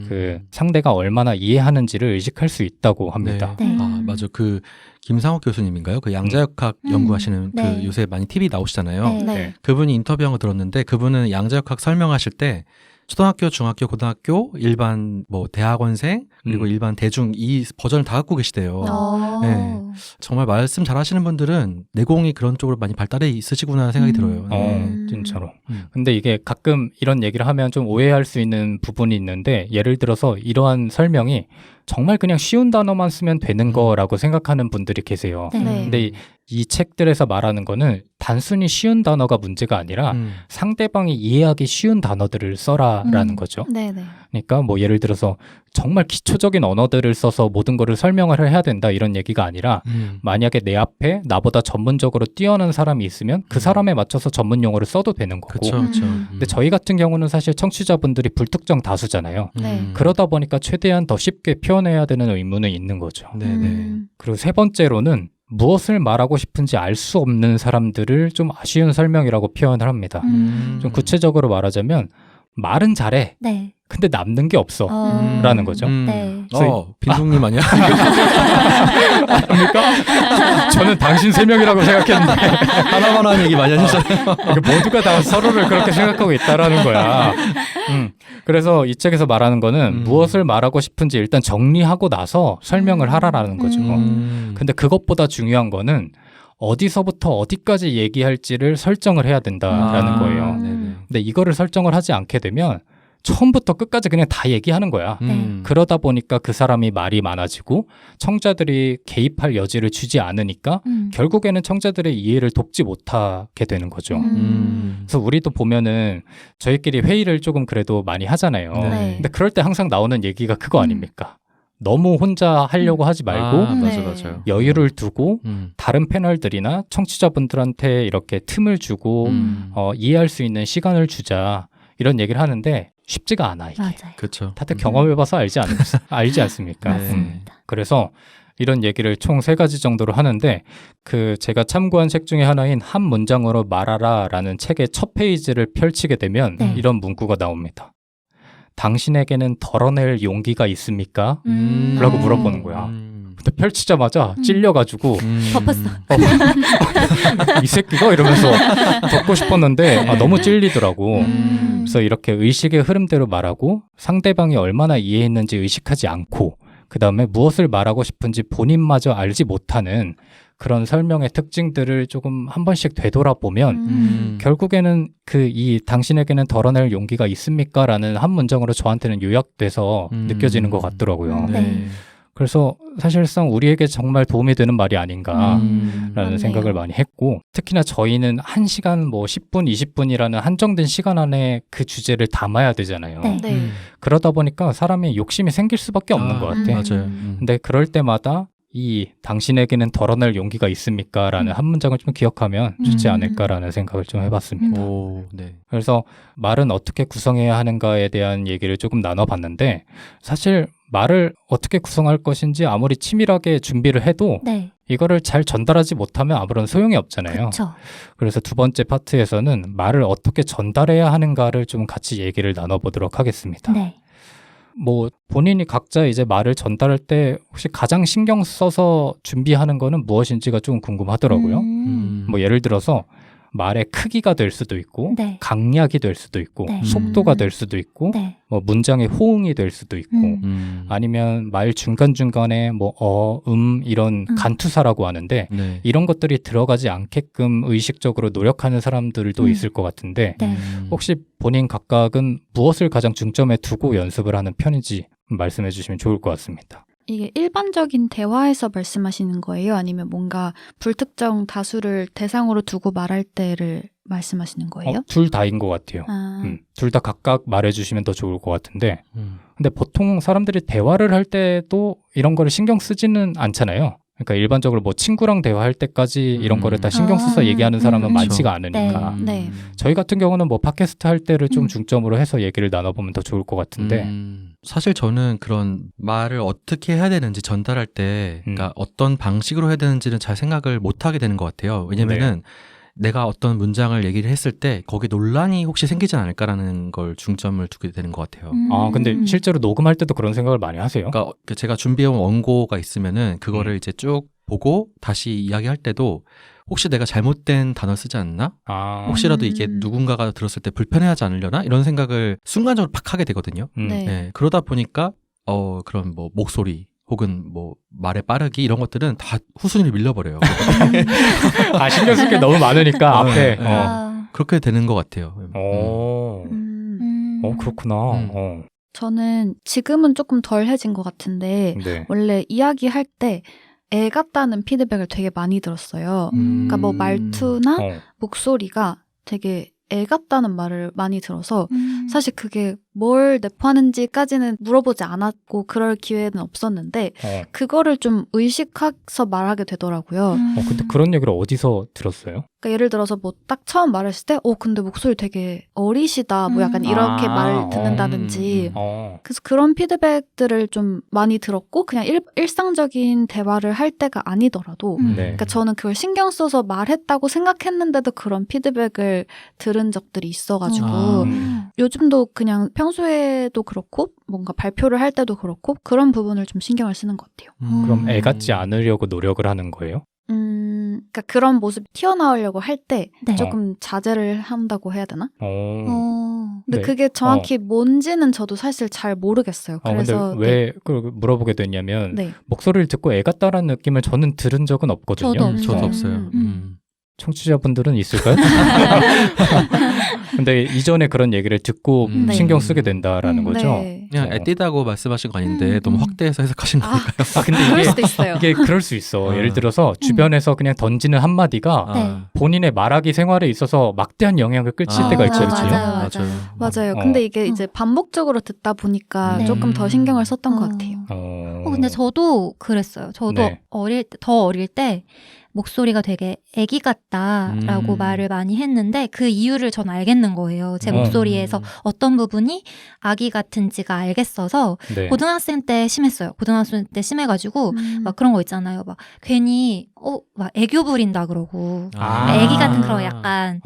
그 상대가 얼마나 이해하는지를 의식할 수 있다고 합니다. 네. 맞아. 그 김상욱 교수님인가요? 그 양자역학 연구하시는 네. 그 요새 많이 TV 나오시잖아요. 네. 네. 그분이 인터뷰한 거 들었는데 그분은 양자역학 설명하실 때 초등학교, 중학교, 고등학교, 일반 뭐 대학원생 그리고 일반 대중 이 버전을 다 갖고 계시대요. 네. 정말 말씀 잘하시는 분들은 내공이 그런 쪽으로 많이 발달해 있으시구나 생각이 들어요. 진짜로. 근데 이게 가끔 이런 얘기를 하면 좀 오해할 수 있는 부분이 있는데 예를 들어서 이러한 설명이 정말 그냥 쉬운 단어만 쓰면 되는 거라고 생각하는 분들이 계세요. 네. 근데 이 책들에서 말하는 거는 단순히 쉬운 단어가 문제가 아니라 상대방이 이해하기 쉬운 단어들을 써라라는 거죠. 네네. 그러니까 뭐 예를 들어서 정말 기초적인 언어들을 써서 모든 거를 설명을 해야 된다 이런 얘기가 아니라 만약에 내 앞에 나보다 전문적으로 뛰어난 사람이 있으면 그 사람에 맞춰서 전문 용어를 써도 되는 거고 그렇죠. 근데 저희 같은 경우는 사실 청취자분들이 불특정 다수잖아요. 네. 그러다 보니까 최대한 더 쉽게 표현해야 되는 의무는 있는 거죠. 네네. 그리고 세 번째로는 무엇을 말하고 싶은지 알 수 없는 사람들을 좀 아쉬운 설명이라고 표현을 합니다. 좀 구체적으로 말하자면 말은 잘해. 네. 근데 남는 게 없어. 라는 거죠. 네. 빈둥님 아니야? 아닙니까? 저는 당신 세 명이라고 생각했는데 하나만 하는 얘기 많이 하셨잖아요. 모두가 다 서로를 그렇게 생각하고 있다라는 거야. 그래서 이 책에서 말하는 거는 무엇을 말하고 싶은지 일단 정리하고 나서 설명을 하라라는 거죠. 근데 그것보다 중요한 거는 어디서부터 어디까지 얘기할지를 설정을 해야 된다라는 거예요. 네네. 근데 이거를 설정을 하지 않게 되면 처음부터 끝까지 그냥 다 얘기하는 거야. 그러다 보니까 그 사람이 말이 많아지고 청자들이 개입할 여지를 주지 않으니까 결국에는 청자들의 이해를 돕지 못하게 되는 거죠. 그래서 우리도 보면은 저희끼리 회의를 조금 그래도 많이 하잖아요. 네. 근데 그럴 때 항상 나오는 얘기가 그거 아닙니까? 너무 혼자 하려고 하지 말고 맞아, 네. 맞아요. 여유를 두고 다른 패널들이나 청취자분들한테 이렇게 틈을 주고 이해할 수 있는 시간을 주자. 이런 얘기를 하는데 쉽지가 않아 이게. 맞아요. 그렇죠. 다들 경험해봐서 알지 않습니까? 맞습니다. 그래서 이런 얘기를 총 3가지 정도로 하는데 그 제가 참고한 책 중에 하나인 한 문장으로 말하라라는 책의 첫 페이지를 펼치게 되면 네. 이런 문구가 나옵니다. 당신에게는 덜어낼 용기가 있습니까? 라고 물어보는 거야. 근데 펼치자마자 찔려가지고 덮었어. 이 새끼가 이러면서 덮고 싶었는데 너무 찔리더라고. 그래서 이렇게 의식의 흐름대로 말하고 상대방이 얼마나 이해했는지 의식하지 않고 그 다음에 무엇을 말하고 싶은지 본인마저 알지 못하는 그런 설명의 특징들을 조금 한 번씩 되돌아보면 결국에는 이 당신에게는 덜어낼 용기가 있습니까? 라는 한 문장으로 저한테는 요약돼서 느껴지는 것 같더라고요. 네. 그래서 사실상 우리에게 정말 도움이 되는 말이 아닌가라는 맞네요. 생각을 많이 했고 특히나 저희는 1시간 뭐 10분, 20분이라는 한정된 시간 안에 그 주제를 담아야 되잖아요. 네. 네. 그러다 보니까 사람이 욕심이 생길 수밖에 없는 것 같아. 맞아요. 근데 그럴 때마다 이 당신에게는 덜어낼 용기가 있습니까? 라는 한 문장을 좀 기억하면 좋지 않을까라는 생각을 좀 해봤습니다. 오, 네. 그래서 말은 어떻게 구성해야 하는가에 대한 얘기를 조금 나눠봤는데 사실 말을 어떻게 구성할 것인지 아무리 치밀하게 준비를 해도 네. 이거를 잘 전달하지 못하면 아무런 소용이 없잖아요. 그렇죠. 그래서 2번째 파트에서는 말을 어떻게 전달해야 하는가를 좀 같이 얘기를 나눠보도록 하겠습니다. 네. 뭐 본인이 각자 이제 말을 전달할 때 혹시 가장 신경 써서 준비하는 거는 무엇인지가 좀 궁금하더라고요. 뭐 예를 들어서 말의 크기가 될 수도 있고 네. 강약이 될 수도 있고 네. 속도가 될 수도 있고 네. 뭐 문장의 호응이 될 수도 있고 아니면 말 중간중간에 뭐 이런 간투사라고 하는데 네. 이런 것들이 들어가지 않게끔 의식적으로 노력하는 사람들도 있을 것 같은데 네. 혹시 본인 각각은 무엇을 가장 중점에 두고 연습을 하는 편인지 말씀해 주시면 좋을 것 같습니다. 이게 일반적인 대화에서 말씀하시는 거예요? 아니면 뭔가 불특정 다수를 대상으로 두고 말할 때를 말씀하시는 거예요? 둘 다인 것 같아요. 둘 다 각각 말해 주시면 더 좋을 것 같은데 근데 보통 사람들이 대화를 할 때도 이런 거를 신경 쓰지는 않잖아요. 그러니까 일반적으로 뭐 친구랑 대화할 때까지 이런 거를 다 신경 써서 얘기하는 사람은 그렇죠. 많지가 않으니까. 네. 저희 같은 경우는 뭐 팟캐스트 할 때를 좀 중점으로 해서 얘기를 나눠보면 더 좋을 것 같은데. 사실 저는 그런 말을 어떻게 해야 되는지 전달할 때 그러니까 어떤 방식으로 해야 되는지는 잘 생각을 못 하게 되는 것 같아요. 왜냐면은 내가 어떤 문장을 얘기를 했을 때 거기에 논란이 혹시 생기지 않을까라는 걸 중점을 두게 되는 것 같아요. 아, 근데 실제로 녹음할 때도 그런 생각을 많이 하세요? 그러니까 제가 준비해온 원고가 있으면은 그거를 이제 쭉 보고 다시 이야기할 때도 혹시 내가 잘못된 단어 쓰지 않나? 혹시라도 이게 누군가가 들었을 때 불편해하지 않으려나? 이런 생각을 순간적으로 팍 하게 되거든요. 네. 네, 그러다 보니까 그런 뭐 목소리 혹은 뭐 말의 빠르기 이런 것들은 다 후순위를 밀려버려요. 신경 쓸 게 너무 많으니까 앞에. 그렇게 되는 것 같아요. 그렇구나. 저는 지금은 조금 덜해진 것 같은데 네. 원래 이야기할 때 애 같다는 피드백을 되게 많이 들었어요. 그러니까 뭐 말투나 목소리가 되게 애 같다는 말을 많이 들어서 사실 그게 뭘 내포하는지까지는 물어보지 않았고 그럴 기회는 없었는데 그거를 좀 의식해서 말하게 되더라고요. 근데 그런 얘기를 어디서 들었어요? 그러니까 예를 들어서 뭐 딱 처음 말했을 때 근데 목소리 되게 어리시다 뭐 약간 이렇게 말을 듣는다든지 그래서 그런 피드백들을 좀 많이 들었고 그냥 일상적인 대화를 할 때가 아니더라도 그러니까 저는 그걸 신경 써서 말했다고 생각했는데도 그런 피드백을 들은 적들이 있어가지고 요즘도 그냥 평소에도 그렇고 뭔가 발표를 할 때도 그렇고 그런 부분을 좀 신경을 쓰는 것 같아요. 그럼 애 같지 않으려고 노력을 하는 거예요? 그러니까 그런 모습이 튀어나오려고 할 때 네. 조금 자제를 한다고 해야 되나? 근데 네. 그게 정확히 뭔지는 저도 사실 잘 모르겠어요. 그래서 근데 왜 그걸 물어보게 됐냐면 네. 목소리를 듣고 애 같다라는 느낌을 저는 들은 적은 없거든요. 저도 없어요. 저도 없어요. 청취자분들은 있을까요? 근데 이전에 그런 얘기를 듣고 네. 신경 쓰게 된다라는 거죠. 네. 그냥 애띠다고 말씀하신 거 아닌데 너무 확대해서 해석하신 거니까요. 근데 그럴 이게 수도 있어요. 이게 그럴 수 있어. 예를 들어서 주변에서 그냥 던지는 한마디가 네. 본인의 말하기 생활에 있어서 막대한 영향을 끼칠 때가 맞아요, 있거든요. 맞아요. 맞아요. 근데 이게 이제 반복적으로 듣다 보니까 네. 조금 더 신경을 썼던 것 같아요. 근데 저도 그랬어요. 저도 네. 더 어릴 때 목소리가 되게 애기 같다라고 말을 많이 했는데 그 이유를 전 알겠는 거예요. 제 목소리에서 어떤 부분이 아기 같은지가 알겠어서 네. 고등학생 때 심했어요. 고등학생 때 심해가지고 막 그런 거 있잖아요. 막 괜히 막 애교 부린다 그러고 애기 같은 그런 약간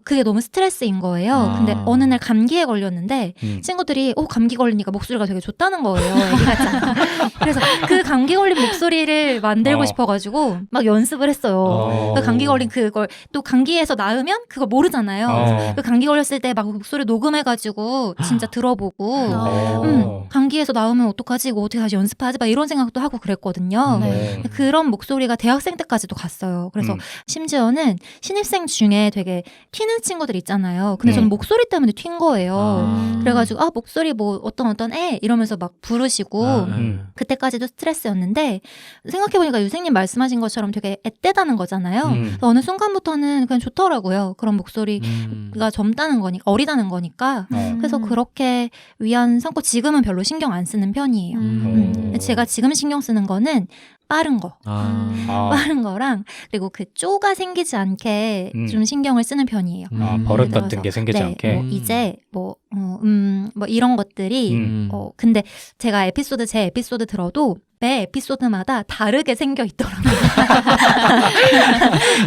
그게 너무 스트레스인 거예요. 근데 어느 날 감기에 걸렸는데 친구들이 감기 걸리니까 목소리가 되게 좋다는 거예요. 애기 같잖아. 그래서 그 감기 걸린 목소리를 만들고 싶어가지고 막 연습을 했어요. 그 감기 걸린 그걸 또 감기에서 나으면 그걸 모르잖아요. 그 감기 걸렸을 때 막 목소리 녹음해가지고 진짜 들어보고 감기에서 나으면 어떡하지? 이거 어떻게 다시 연습하지? 막 이런 생각도 하고 그랬거든요. 네. 그런 목소리가 대학생 때까지도 갔어요. 그래서 심지어는 신입생 중에 되게 튀는 친구들 있잖아요. 근데 저는 목소리 때문에 튄 거예요. 그래가지고 목소리 뭐 어떤 애 이러면서 막 부르시고 그때까지도 스트레스였는데 생각해보니까 유생님 말씀하신 것처럼 되게 앳되다는 거잖아요. 어느 순간부터는 그냥 좋더라고요. 그런 목소리가 젊다는 거니까 어리다는 거니까 그래서 그렇게 위안 삼고 지금은 별로 신경 안 쓰는 편이에요. 제가 지금 신경 쓰는 거는 빠른 거. 빠른 거랑 그리고 그 쪼가 생기지 않게 좀 신경을 쓰는 편이에요. 버릇 같은 게 생기지 네, 않게. 뭐 이제 뭐 이런 것들이 근데 제가 제 에피소드 들어도 매 에피소드마다 다르게 생겨 있더라고요.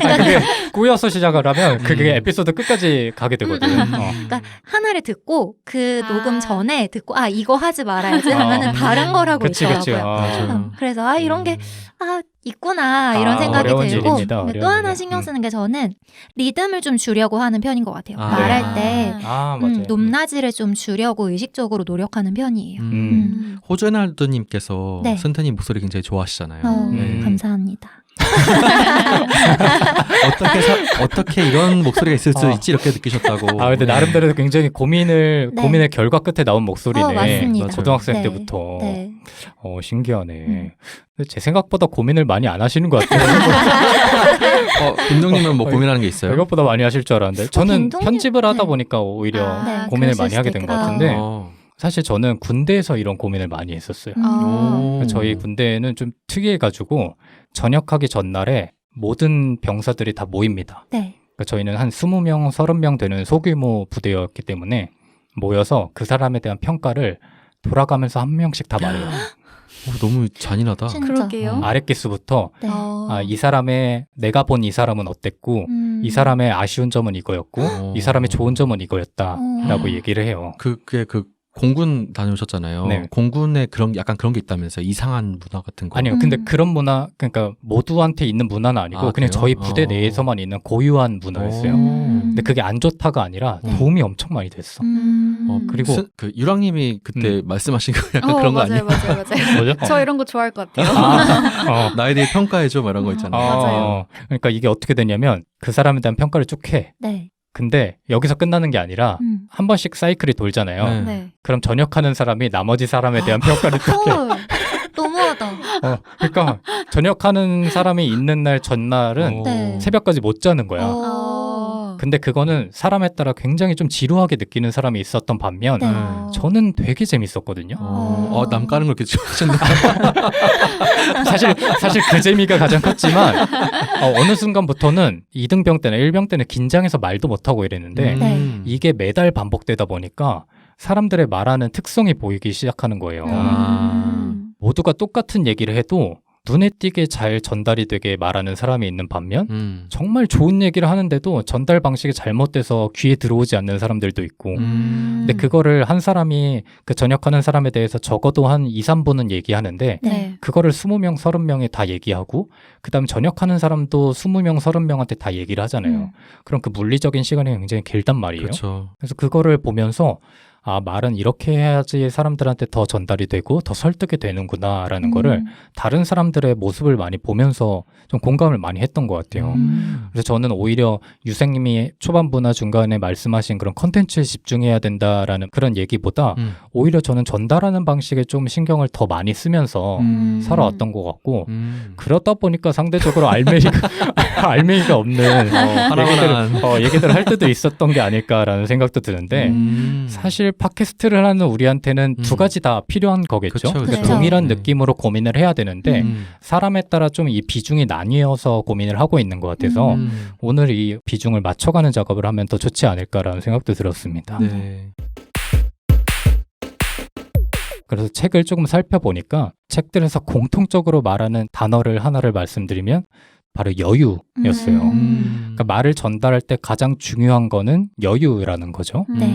그게 꼬여서 시작을 하면 그게 에피소드 끝까지 가게 되거든. 그러니까 하나를 듣고 그 녹음 전에 듣고 이거 하지 말아야지 하면은 다른 거라고 있더라고요. 그래서 이런 게 있구나 이런 생각이 들고 근데 또 하나 신경 쓰는 게 저는 리듬을 좀 주려고 하는 편인 것 같아요. 말할 때 높낮이를 좀 주려고 의식적으로 노력하는 편이에요. 호주에날드님께서 네. 승태님 목소리 굉장히 좋아하시잖아요. 감사합니다. 어떻게 이런 목소리가 있을 수 있지 이렇게 느끼셨다고. 근데 나름대로 굉장히 고민의 결과 끝에 나온 목소리네. 맞습니다. 고등학생 네. 때부터. 네. 신기하네. 근데 제 생각보다 고민을 많이 안 하시는 것 같아요. 빈동님은 뭐 고민하는 게 있어요? 생각보다 많이 하실 줄 알았는데 저는 빈동님? 편집을 하다 보니까 오히려 고민을 많이 하게 된 것 같은데 사실 저는 군대에서 이런 고민을 많이 했었어요. 저희 군대는 좀 특이해가지고 전역하기 전날에 모든 병사들이 다 모입니다. 네. 그러니까 저희는 한 20명, 30명 되는 소규모 부대였기 때문에 모여서 그 사람에 대한 평가를 돌아가면서 한 명씩 다 말해요. 너무 잔인하다. 그러게요. 아랫기수부터 네. 내가 본 이 사람은 어땠고 이 사람의 아쉬운 점은 이거였고 이 사람의 좋은 점은 이거였다라고 얘기를 해요. 그게 공군 다녀오셨잖아요. 네. 공군에 약간 그런 게 있다면서요? 이상한 문화 같은 거. 아니요. 근데 그런 문화, 그러니까 모두한테 있는 문화는 아니고 그냥 그래요? 저희 부대 내에서만 있는 고유한 문화였어요. 근데 그게 안 좋다가 아니라 도움이 엄청 많이 됐어. 그리고 유랑님이 그때 말씀하신 거 약간 그런 거 아니에요? 맞아요. 뭐죠? 저 이런 거 좋아할 것 같아요. 나에 대해 평가해줘 뭐 이런 거 있잖아요. 맞아요. 그러니까 이게 어떻게 되냐면 그 사람에 대한 평가를 쭉 해. 네. 근데 여기서 끝나는 게 아니라 한 번씩 사이클이 돌잖아요. 네. 그럼 전역하는 사람이 나머지 사람에 대한 평가를 또 해. 너무하다. 그러니까 전역하는 사람이 있는 날 전날은 네. 새벽까지 못 자는 거야. 근데 그거는 사람에 따라 굉장히 좀 지루하게 느끼는 사람이 있었던 반면 네. 저는 되게 재밌었거든요. 남 까는 걸 이렇게 좋아하셨네. 사실 그 재미가 가장 컸지만 어느 순간부터는 2등병 때나 1병 때는 긴장해서 말도 못하고 이랬는데 네. 이게 매달 반복되다 보니까 사람들의 말하는 특성이 보이기 시작하는 거예요. 모두가 똑같은 얘기를 해도 눈에 띄게 잘 전달이 되게 말하는 사람이 있는 반면 정말 좋은 얘기를 하는데도 전달 방식이 잘못돼서 귀에 들어오지 않는 사람들도 있고 근데 그거를 한 사람이 그 전역하는 사람에 대해서 적어도 한 2, 3분은 얘기하는데 네. 그거를 20명, 30명이 다 얘기하고 그다음에 전역하는 사람도 20명, 30명한테 다 얘기를 하잖아요. 그럼 그 물리적인 시간이 굉장히 길단 말이에요. 그렇죠. 그래서 그거를 보면서 말은 이렇게 해야지 사람들한테 더 전달이 되고 더 설득이 되는구나라는 거를 다른 사람들의 모습을 많이 보면서 좀 공감을 많이 했던 것 같아요. 그래서 저는 오히려 유생님이 초반부나 중간에 말씀하신 그런 컨텐츠에 집중해야 된다라는 그런 얘기보다 오히려 저는 전달하는 방식에 좀 신경을 더 많이 쓰면서 살아왔던 것 같고 그러다 보니까 상대적으로 알맹이가 없는 얘기들을 할 때도 있었던 게 아닐까라는 생각도 드는데 사실 팟캐스트를 하는 우리한테는 두 가지 다 필요한 거겠죠. 그쵸, 그쵸. 그러니까 동일한 느낌으로 고민을 해야 되는데 사람에 따라 좀 이 비중이 나뉘어서 고민을 하고 있는 것 같아서 오늘 이 비중을 맞춰가는 작업을 하면 더 좋지 않을까라는 생각도 들었습니다. 네. 그래서 책을 조금 살펴보니까 책들에서 공통적으로 말하는 단어를 하나를 말씀드리면 바로 여유였어요. 그러니까 말을 전달할 때 가장 중요한 거는 여유라는 거죠. 네.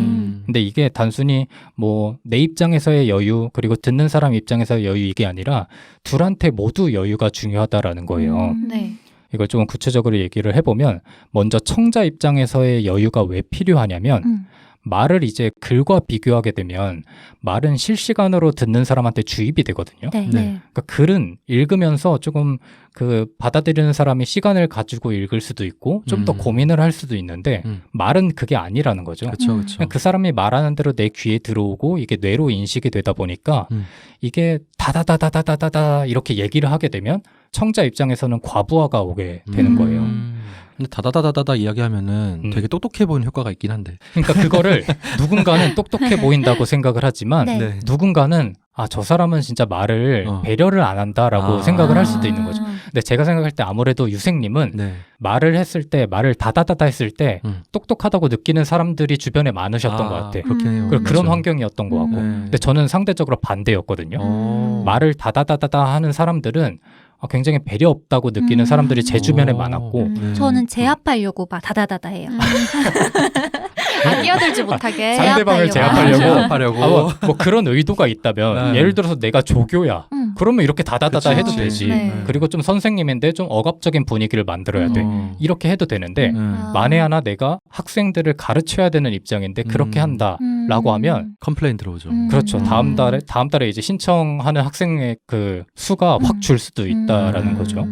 근데 이게 단순히 뭐 내 입장에서의 여유 그리고 듣는 사람 입장에서의 여유 이게 아니라 둘한테 모두 여유가 중요하다라는 거예요. 네. 이걸 조금 구체적으로 얘기를 해보면 먼저 청자 입장에서의 여유가 왜 필요하냐면 말을 이제 글과 비교하게 되면 말은 실시간으로 듣는 사람한테 주입이 되거든요. 네. 그러니까 글은 읽으면서 조금 그 받아들이는 사람이 시간을 가지고 읽을 수도 있고 좀 더 고민을 할 수도 있는데 말은 그게 아니라는 거죠. 그렇죠. 그냥 그 사람이 말하는 대로 내 귀에 들어오고 이게 뇌로 인식이 되다 보니까 이게 다다다다다다다 이렇게 얘기를 하게 되면 청자 입장에서는 과부하가 오게 되는 거예요. 근데 다다다다다 이야기하면은 되게 똑똑해 보이는 효과가 있긴 한데. 그러니까 그거를 누군가는 똑똑해 보인다고 생각을 하지만 네. 누군가는 저 사람은 진짜 말을 배려를 안 한다라고 생각을 할 수도 있는 거죠. 근데 제가 생각할 때 아무래도 유생님은 말을 했을 때 말을 다다다다 했을 때 똑똑하다고 느끼는 사람들이 주변에 많으셨던 것 같아요. 그렇긴 해요. 그런 환경이었던 것 같고 근데 저는 상대적으로 반대였거든요. 말을 다다다다다 하는 사람들은 굉장히 배려 없다고 느끼는 사람들이 제 주변에 많았고 저는 제압하려고 막 다다다다 해요. 끼어들지 못하게 상대방을 제압하려고 뭐 그런 의도가 있다면 네. 예를 들어서 내가 조교야 그러면 이렇게 다다다다 해도 되지. 네. 그리고 좀 선생님인데 좀 억압적인 분위기를 만들어야 돼. 이렇게 해도 되는데 만에 하나 내가 학생들을 가르쳐야 되는 입장인데 그렇게 한다라고 하면 컴플레인 들어오죠. 그렇죠. 다음 달에 이제 신청하는 학생의 그 수가 확 줄 수도 있다라는 거죠.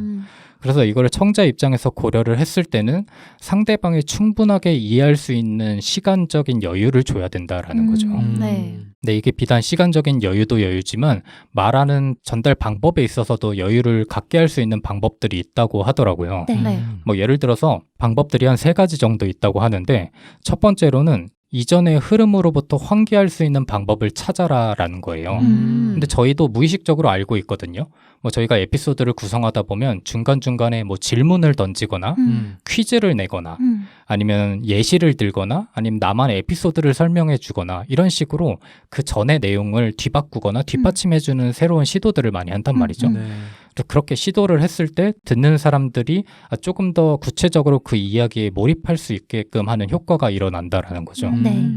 그래서 이거를 청자 입장에서 고려를 했을 때는 상대방이 충분하게 이해할 수 있는 시간적인 여유를 줘야 된다라는 거죠. 네. 근데 이게 비단 시간적인 여유도 여유지만 말하는 전달 방법에 있어서도 여유를 갖게 할 수 있는 방법들이 있다고 하더라고요. 네. 뭐 예를 들어서 방법들이 한 3가지 정도 있다고 하는데 첫 번째로는 이전의 흐름으로부터 환기할 수 있는 방법을 찾아라라는 거예요. 근데 저희도 무의식적으로 알고 있거든요. 뭐 저희가 에피소드를 구성하다 보면 중간중간에 뭐 질문을 던지거나 퀴즈를 내거나 아니면 예시를 들거나 아니면 나만의 에피소드를 설명해 주거나 이런 식으로 그 전의 내용을 뒤바꾸거나 뒷받침해주는 새로운 시도들을 많이 한단 말이죠. 그렇게 시도를 했을 때 듣는 사람들이 조금 더 구체적으로 그 이야기에 몰입할 수 있게끔 하는 효과가 일어난다라는 거죠. 네.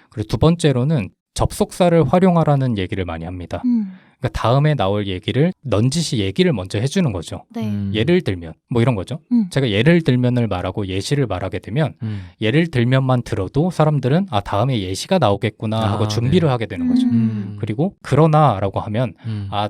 그리고 두 번째로는 접속사를 활용하라는 얘기를 많이 합니다. 그러니까 다음에 나올 얘기를 넌지시 얘기를 먼저 해주는 거죠. 네. 예를 들면 뭐 이런 거죠. 제가 예를 들면을 말하고 예시를 말하게 되면 예를 들면만 들어도 사람들은 다음에 예시가 나오겠구나 하고 준비를 하게 되는 거죠. 그리고 그러나라고 하면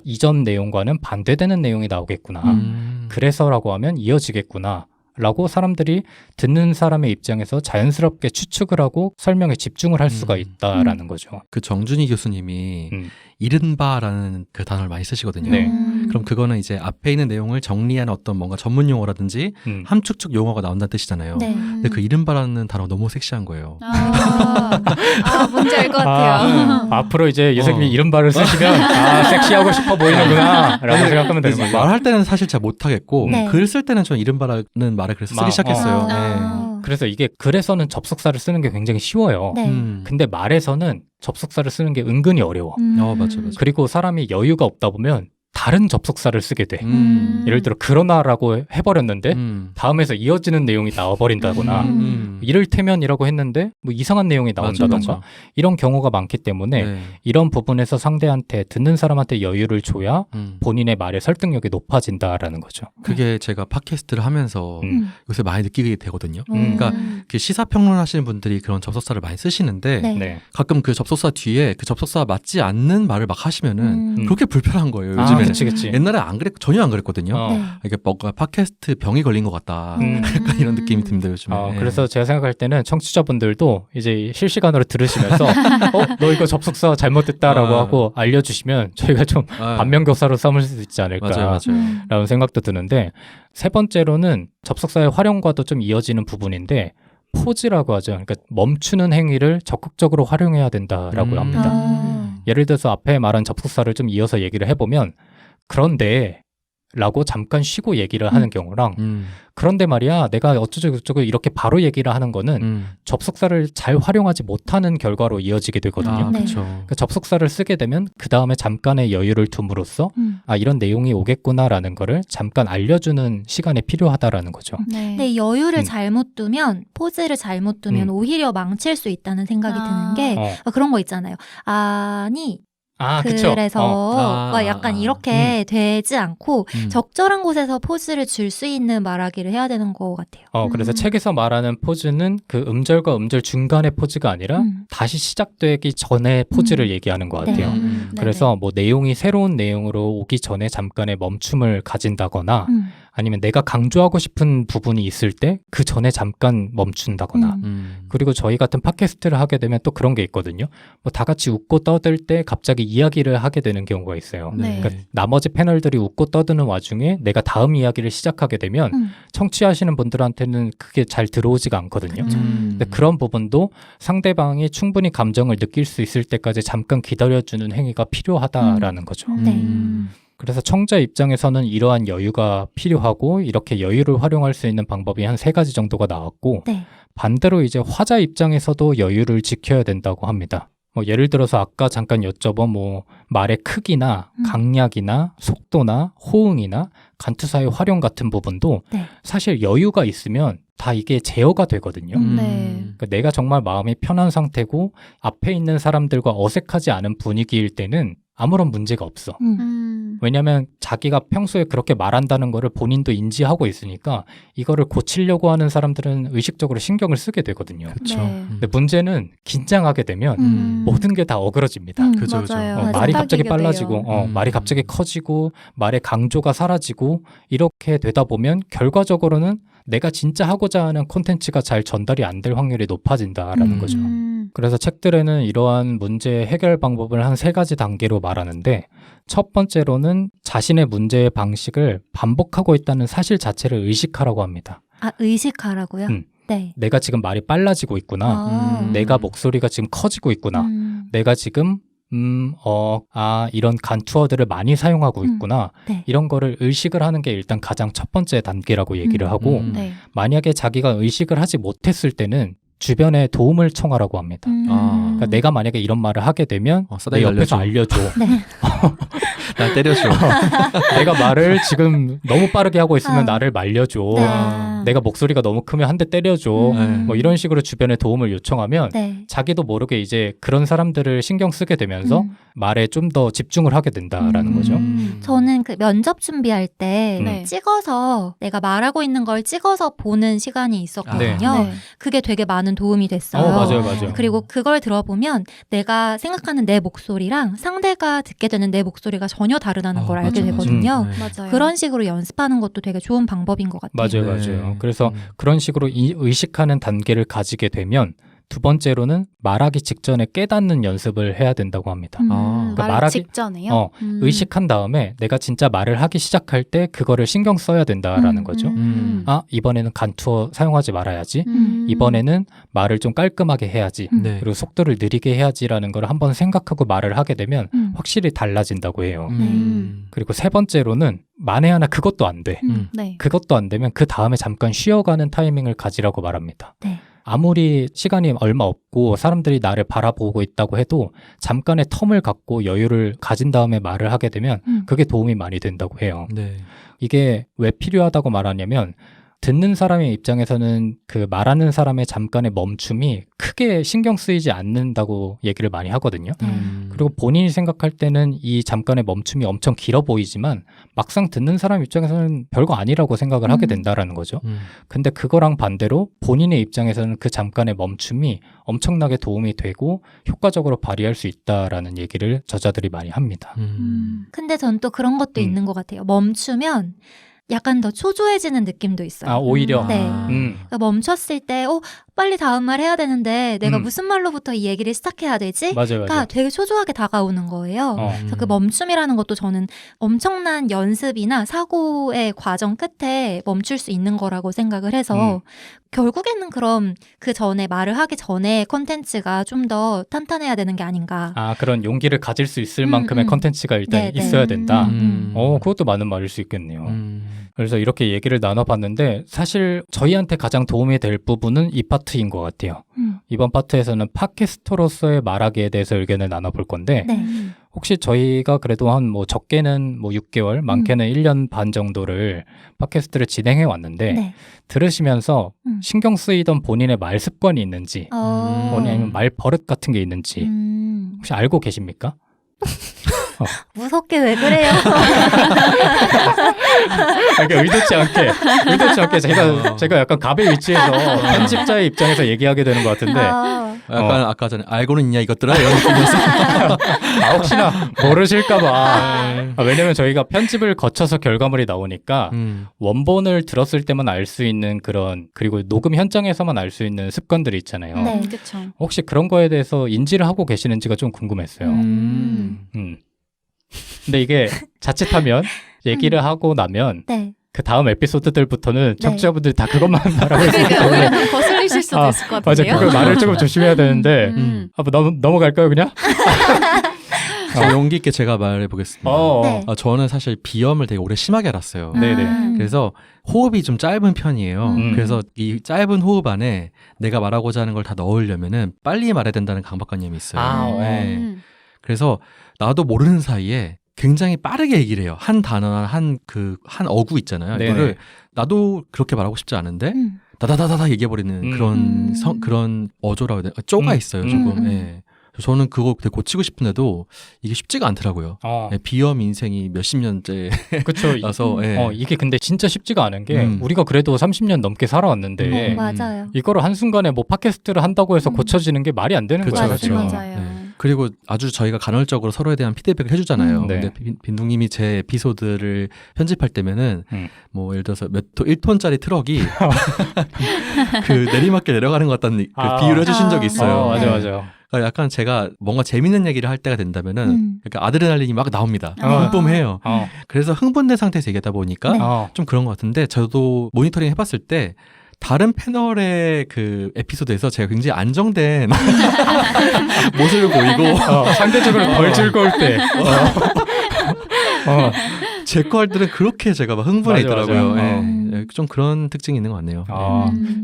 이전 내용과는 반대되는 내용이 나오겠구나. 그래서라고 하면 이어지겠구나. 라고 사람들이 듣는 사람의 입장에서 자연스럽게 추측을 하고 설명에 집중을 할 수가 있다라는 거죠. 그 정준희 교수님이 이른바라는 그 단어를 많이 쓰시거든요. 네. 그럼 그거는 이제 앞에 있는 내용을 정리한 어떤 뭔가 전문 용어라든지 함축적 용어가 나온다는 뜻이잖아요. 네. 근데 그 이른바라는 단어 너무 섹시한 거예요. 뭔지 알 것 같아요. 앞으로 이제 유생님 이른바를 쓰시면 섹시하고 싶어 보이는구나 라고 생각하면 되는 거죠. 말할 때는 사실 잘 못하겠고 네. 글 쓸 때는 전 이른바라는 말을 그래서 쓰기 시작했어요. 네. 그래서 이게 글에서는 접속사를 쓰는 게 굉장히 쉬워요. 네. 근데 말에서는 접속사를 쓰는 게 은근히 어려워. 맞아. 그리고 사람이 여유가 없다 보면 다른 접속사를 쓰게 돼. 음. 예를 들어 그러나라고 해버렸는데 다음에서 이어지는 내용이 나와버린다거나 이를테면이라고 했는데 뭐 이상한 내용이 나온다던가 맞아. 이런 경우가 많기 때문에 네. 이런 부분에서 상대한테 듣는 사람한테 여유를 줘야 본인의 말의 설득력이 높아진다라는 거죠. 그게 제가 팟캐스트를 하면서 요새 많이 느끼게 되거든요. 음. 그러니까 그 시사평론 하시는 분들이 그런 접속사를 많이 쓰시는데 네. 네. 가끔 그 접속사 뒤에 그 접속사가 맞지 않는 말을 막 하시면은 그렇게 불편한 거예요. 아, 요즘에는. 그치. 옛날에 전혀 안 그랬거든요. 어. 네. 이게 뭔가 팟캐스트 병이 걸린 것 같다. 약간 이런 느낌이 듭니다 요즘에. 네. 그래서 제가 생각할 때는 청취자분들도 이제 실시간으로 들으시면서 너 이거 접속사 잘못됐다라고 하고 알려주시면 저희가 좀 반면교사로 삼을 수 있지 않을까라는 맞아요. 생각도 드는데 세 번째로는 접속사의 활용과도 좀 이어지는 부분인데 포즈라고 하죠. 그러니까 멈추는 행위를 적극적으로 활용해야 된다라고 합니다. 예를 들어서 앞에 말한 접속사를 좀 이어서 얘기를 해보면 그런데 라고 잠깐 쉬고 얘기를 하는 경우랑 그런데 말이야 내가 어쩌고저쩌고 이렇게 바로 얘기를 하는 거는 접속사를 잘 활용하지 못하는 결과로 이어지게 되거든요. 네. 그렇죠. 그러니까 접속사를 쓰게 되면 그 다음에 잠깐의 여유를 둠으로써 이런 내용이 오겠구나라는 거를 잠깐 알려주는 시간이 필요하다라는 거죠. 네. 근데 여유를 잘못 두면 포즈를 잘못 두면 오히려 망칠 수 있다는 생각이 드는 게 그런 거 있잖아요. 아니 그쵸. 그래서 막 약간 이렇게 되지 않고 적절한 곳에서 포즈를 줄 수 있는 말하기를 해야 되는 것 같아요. 그래서 책에서 말하는 포즈는 그 음절과 음절 중간의 포즈가 아니라 다시 시작되기 전에 포즈를 얘기하는 것 같아요. 그래서 뭐 내용이 새로운 내용으로 오기 전에 잠깐의 멈춤을 가진다거나 아니면 내가 강조하고 싶은 부분이 있을 때 그 전에 잠깐 멈춘다거나 그리고 저희 같은 팟캐스트를 하게 되면 또 그런 게 있거든요. 뭐 다 같이 웃고 떠들 때 갑자기 이야기를 하게 되는 경우가 있어요. 네. 그러니까 나머지 패널들이 웃고 떠드는 와중에 내가 다음 이야기를 시작하게 되면 청취하시는 분들한테는 그게 잘 들어오지가 않거든요. 근데 그런 부분도 상대방이 충분히 감정을 느낄 수 있을 때까지 잠깐 기다려주는 행위가 필요하다라는 거죠. 그래서 청자 입장에서는 이러한 여유가 필요하고 이렇게 여유를 활용할 수 있는 방법이 한 3가지 정도가 나왔고 네. 반대로 이제 화자 입장에서도 여유를 지켜야 된다고 합니다. 뭐 예를 들어서 아까 잠깐 여쭤본 뭐 말의 크기나 강약이나 속도나 호응이나 간투사의 활용 같은 부분도 사실 여유가 있으면 다 이게 제어가 되거든요. 그러니까 내가 정말 마음이 편한 상태고 앞에 있는 사람들과 어색하지 않은 분위기일 때는 아무런 문제가 없어. 왜냐하면 자기가 평소에 그렇게 말한다는 거를 본인도 인지하고 있으니까 이거를 고치려고 하는 사람들은 의식적으로 신경을 쓰게 되거든요. 그렇죠. 근데 문제는 긴장하게 되면 모든 게 다 어그러집니다. 그죠. 맞아요. 말이 갑자기 습관이게 빨라지고 돼요. 말이 갑자기 커지고 말의 강조가 사라지고 이렇게 되다 보면 결과적으로는 내가 진짜 하고자 하는 콘텐츠가 잘 전달이 안 될 확률이 높아진다라는 거죠. 그래서 책들에는 이러한 문제 해결 방법을 한 3가지 단계로 말하는데 첫 번째로는 자신의 문제의 방식을 반복하고 있다는 사실 자체를 의식하라고 합니다. 의식하라고요? 네. 내가 지금 말이 빨라지고 있구나. 내가 목소리가 지금 커지고 있구나. 내가 지금 이런 간투어들을 많이 사용하고 있구나. 이런 거를 의식을 하는 게 일단 가장 첫 번째 단계라고 얘기를 하고 만약에 자기가 의식을 하지 못했을 때는 주변에 도움을 청하라고 합니다. 그러니까 내가 만약에 이런 말을 하게 되면 내 옆에서 알려줘. 날 때려줘. 내가 말을 지금 너무 빠르게 하고 있으면 나를 말려줘. 내가 목소리가 너무 크면 한 대 때려줘. 뭐 이런 식으로 주변에 도움을 요청하면 자기도 모르게 이제 그런 사람들을 신경 쓰게 되면서 말에 좀 더 집중을 하게 된다라는 거죠. 저는 그 면접 준비할 때 찍어서 내가 말하고 있는 걸 찍어서 보는 시간이 있었거든요. 그게 되게 많은 도움이 됐어요. 맞아요. 그리고 그걸 들어보면 내가 생각하는 내 목소리랑 상대가 듣게 되는 내 목소리가 전혀 다르다는 걸 알게 되거든요. 맞아요. 그런 식으로 연습하는 것도 되게 좋은 방법인 것 같아요. 맞아요. 그래서 그런 식으로 의식하는 단계를 가지게 되면 두 번째로는 말하기 직전에 깨닫는 연습을 해야 된다고 합니다. 그러니까 말 직전에요? 의식한 다음에 내가 진짜 말을 하기 시작할 때 그거를 신경 써야 된다라는 거죠. 아, 이번에는 간투어 사용하지 말아야지. 이번에는 말을 좀 깔끔하게 해야지. 네. 그리고 속도를 느리게 해야지라는 걸 한번 생각하고 말을 하게 되면 확실히 달라진다고 해요. 그리고 세 번째로는 만에 하나 그것도 안 돼. 네. 그것도 안 되면 그 다음에 잠깐 쉬어가는 타이밍을 가지라고 말합니다. 네. 아무리 시간이 얼마 없고 사람들이 나를 바라보고 있다고 해도 잠깐의 텀을 갖고 여유를 가진 다음에 말을 하게 되면 그게 도움이 많이 된다고 해요. 네. 이게 왜 필요하다고 말하냐면 듣는 사람의 입장에서는 그 말하는 사람의 잠깐의 멈춤이 크게 신경 쓰이지 않는다고 얘기를 많이 하거든요. 그리고 본인이 생각할 때는 이 잠깐의 멈춤이 엄청 길어 보이지만 막상 듣는 사람 입장에서는 별거 아니라고 생각을 하게 된다라는 거죠. 근데 그거랑 반대로 본인의 입장에서는 그 잠깐의 멈춤이 엄청나게 도움이 되고 효과적으로 발휘할 수 있다라는 얘기를 저자들이 많이 합니다. 근데 전 또 그런 것도 있는 것 같아요. 멈추면 약간 더 초조해지는 느낌도 있어요. 아, 오히려? 네. 그러니까 멈췄을 때, 빨리 다음 말 해야 되는데 내가 무슨 말로부터 이 얘기를 시작해야 되지? 맞아요. 그러니까 되게 초조하게 다가오는 거예요. 그래서 그 멈춤이라는 것도 저는 엄청난 연습이나 사고의 과정 끝에 멈출 수 있는 거라고 생각을 해서 결국에는 그럼 그 전에 말을 하기 전에 컨텐츠가 좀 더 탄탄해야 되는 게 아닌가. 아, 그런 용기를 가질 수 있을 만큼의 컨텐츠가 일단 네, 네. 있어야 된다. 그것도 맞는 말일 수 있겠네요. 그래서 이렇게 얘기를 나눠봤는데 사실 저희한테 가장 도움이 될 부분은 이 파트인 것 같아요. 이번 파트에서는 팟캐스터로서의 말하기에 대해서 의견을 나눠볼 건데 네. 혹시 저희가 그래도 한 뭐 적게는 뭐 6개월, 많게는 1년 반 정도를 팟캐스트를 진행해 왔는데 네. 들으시면서 신경 쓰이던 본인의 말 습관이 있는지 아니면 말 버릇 같은 게 있는지 혹시 알고 계십니까? 무섭게 왜 그래요? 그러니까 의도치 않게 제가 약간 갑의 위치에서 편집자의 입장에서 얘기하게 되는 것 같은데 약간 아까 전에 알고는 있냐 이것들아 이런 느낌이었어. 혹시나 모르실까봐. 왜냐면 저희가 편집을 거쳐서 결과물이 나오니까 원본을 들었을 때만 알 수 있는 그런 그리고 녹음 현장에서만 알 수 있는 습관들이 있잖아요. 네. 그렇죠. 혹시 그런 거에 대해서 인지를 하고 계시는지가 좀 궁금했어요. 근데 이게 자칫하면 얘기를 하고 나면 네. 그 다음 에피소드들부터는 네. 청취자분들이 다 그것만 말하고 있기 때문에 오히려 거슬리실 수도 있을 것 맞아, 같은데요. 그걸 말을 조금 조심해야 되는데 넘어갈까요 그냥? 용기 있게 제가 말해보겠습니다. 네. 저는 사실 비염을 되게 오래 심하게 앓았어요. 네네. 그래서 호흡이 좀 짧은 편이에요. 그래서 이 짧은 호흡 안에 내가 말하고자 하는 걸 다 넣으려면은 빨리 말해야 된다는 강박관념이 있어요. 네. 그래서 나도 모르는 사이에 굉장히 빠르게 얘기를 해요. 한 단어나 한 어구 있잖아요. 네네. 이거를 나도 그렇게 말하고 싶지 않은데 다다다다다 얘기해버리는 그런 어조라고 해야 되나? 쪼가 있어요, 조금. 예. 저는 그거 되게 고치고 싶은데도 이게 쉽지가 않더라고요. 예, 비염 인생이 몇십 년째 그쵸. 나서 이게 근데 진짜 쉽지가 않은 게 우리가 그래도 30년 넘게 살아왔는데 맞아요. 이거를 한순간에 뭐 팟캐스트를 한다고 해서 고쳐지는 게 말이 안 되는 거예요. 그렇죠. 맞아요. 네. 그리고 아주 저희가 간헐적으로 서로에 대한 피드백을 해주잖아요. 네. 근데 빈둥님이 제 에피소드를 편집할 때면은 뭐 예를 들어서 1톤짜리 트럭이 그 내리막길 내려가는 것 같다는 그 비유를 해주신 적이 있어요. 맞아. 그러니까 약간 제가 뭔가 재밌는 얘기를 할 때가 된다면은 그러니까 아드레날린이 막 나옵니다. 뿜뿜해요. 그래서 흥분된 상태에서 얘기하다 보니까 좀 그런 것 같은데 저도 모니터링 해봤을 때 다른 패널의 그 에피소드에서 제가 굉장히 안정된 모습을 보이고 상대적으로 덜 즐거울 때 제 거 할 때는 그렇게 제가 막 흥분해 맞아, 있더라고요. 맞아. 예, 좀 그런 특징이 있는 것 같네요.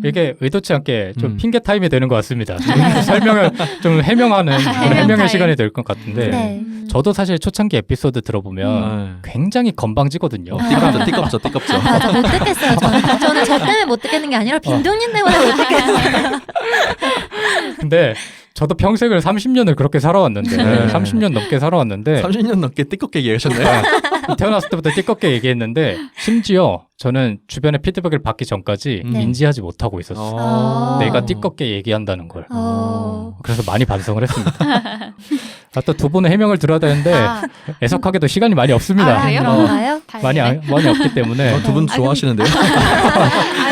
이게 의도치 않게 좀 핑계 타임이 되는 것 같습니다. 설명을 좀 해명하는 해명의 시간이 될 것 같은데 네. 저도 사실 초창기 에피소드 들어보면 굉장히 건방지거든요. 띠껍죠. 맞아, 못 듣겠어요. 저는 저 때문에 못 듣겠는 게 아니라 빈둥님 때문에 못 듣겠어요. 근데 저도 평생을 30년을 그렇게 살아왔는데 30년 넘게 살아왔는데 30년 넘게 띠껍게 얘기하셨네요. 태어났을 때부터 띠껍게 얘기했는데 심지어 저는 주변의 피드백을 받기 전까지 인지하지 못하고 있었어요. 내가 띠껍게 얘기한다는 걸. 그래서 많이 반성을 했습니다. 또 두 분의 해명을 들어야 되는데 애석하게도 시간이 많이 없습니다. 그래요? 그런가요? 많이 없기 때문에 두 분 좋아하시는데요?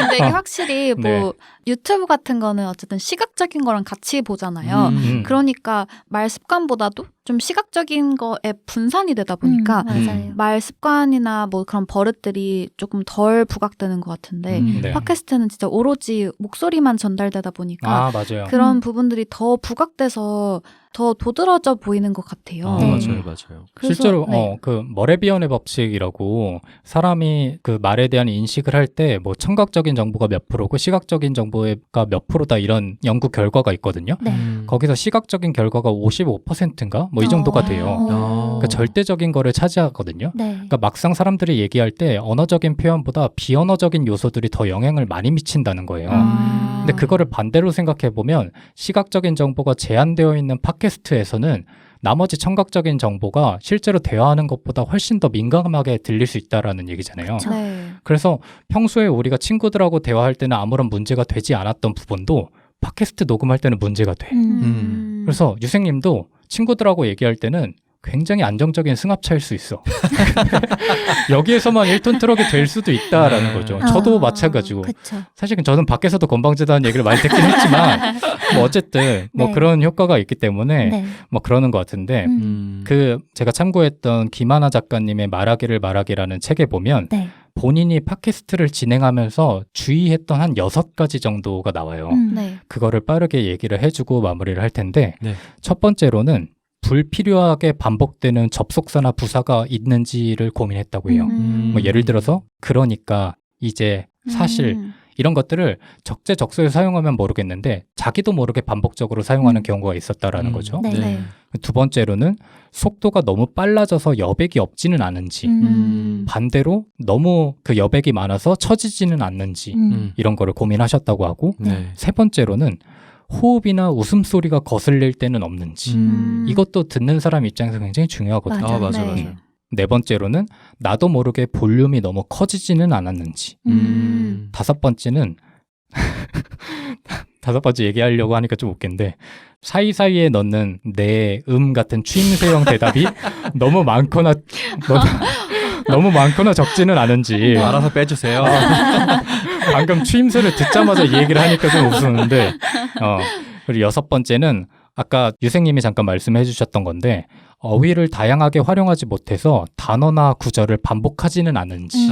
근데 이게 확실히 뭐 네. 유튜브 같은 거는 어쨌든 시각적인 거랑 같이 보잖아요. 그러니까 말 습관보다도 좀 시각적인 거에 분산이 되다 보니까 맞아요. 말 습관이나 뭐 그런 버릇들이 조금 덜 부각되는 것 같은데 네. 팟캐스트는 진짜 오로지 목소리만 전달되다 보니까 아, 맞아요. 그런 부분들이 더 부각돼서 더 도드라져 보이는 것 같아요. 네. 맞아요, 맞아요. 그래서, 실제로 네. 그 머레비언의 법칙이라고 사람이 그 말에 대한 인식을 할 때 뭐 청각적인 정보가 몇 프로고 시각적인 정보가 몇 프로다 이런 연구 결과가 있거든요. 네. 거기서 시각적인 결과가 55%인가 뭐 이 정도가 돼요. 그러니까 절대적인 거를 차지하거든요. 네. 그러니까 막상 사람들이 얘기할 때 언어적인 표현보다 비언어적인 요소들이 더 영향을 많이 미친다는 거예요. 근데 그거를 반대로 생각해 보면 시각적인 정보가 제한되어 있는 팟캐스트에서는 나머지 청각적인 정보가 실제로 대화하는 것보다 훨씬 더 민감하게 들릴 수 있다라는 얘기잖아요. 그쵸. 네. 그래서 평소에 우리가 친구들하고 대화할 때는 아무런 문제가 되지 않았던 부분도 팟캐스트 녹음할 때는 문제가 돼. 그래서 유생님도 친구들하고 얘기할 때는 굉장히 안정적인 승합차일 수 있어. 여기에서만 1톤 트럭이 될 수도 있다라는 거죠. 저도 마찬가지고. 그쵸. 사실은 저는 밖에서도 건방지다는 얘기를 많이 듣긴 했지만 뭐 어쨌든 뭐 네. 그런 효과가 있기 때문에 네. 뭐 그러는 것 같은데 그 제가 참고했던 김하나 작가님의 말하기라는 책에 보면 네. 본인이 팟캐스트를 진행하면서 주의했던 한 6가지 정도가 나와요. 네. 그거를 빠르게 얘기를 해주고 마무리를 할 텐데 네. 첫 번째로는 불필요하게 반복되는 접속사나 부사가 있는지를 고민했다고 해요. 뭐 예를 들어서 그러니까 이제 사실 이런 것들을 적재적소에 사용하면 모르겠는데 자기도 모르게 반복적으로 사용하는 경우가 있었다라는 거죠. 네. 네. 두 번째로는 속도가 너무 빨라져서 여백이 없지는 않은지 반대로 너무 그 여백이 많아서 처지지는 않는지 이런 거를 고민하셨다고 하고 네. 세 번째로는 호흡이나 웃음소리가 거슬릴 때는 없는지 이것도 듣는 사람 입장에서 굉장히 중요하거든요. 아, 맞아요, 네. 맞아요. 네 번째로는 나도 모르게 볼륨이 너무 커지지는 않았는지 다섯 번째는 다섯 번째 얘기하려고 하니까 좀 웃긴데 사이사이에 넣는 내 같은 추임새형 대답이 너무 많거나 너무 많거나 적지는 않은지 알아서 빼주세요. 방금 추임새를 듣자마자 이 얘기를 하니까 좀 웃었는데 그리고 여섯 번째는 아까 유생님이 잠깐 말씀해 주셨던 건데 어휘를 다양하게 활용하지 못해서 단어나 구절을 반복하지는 않은지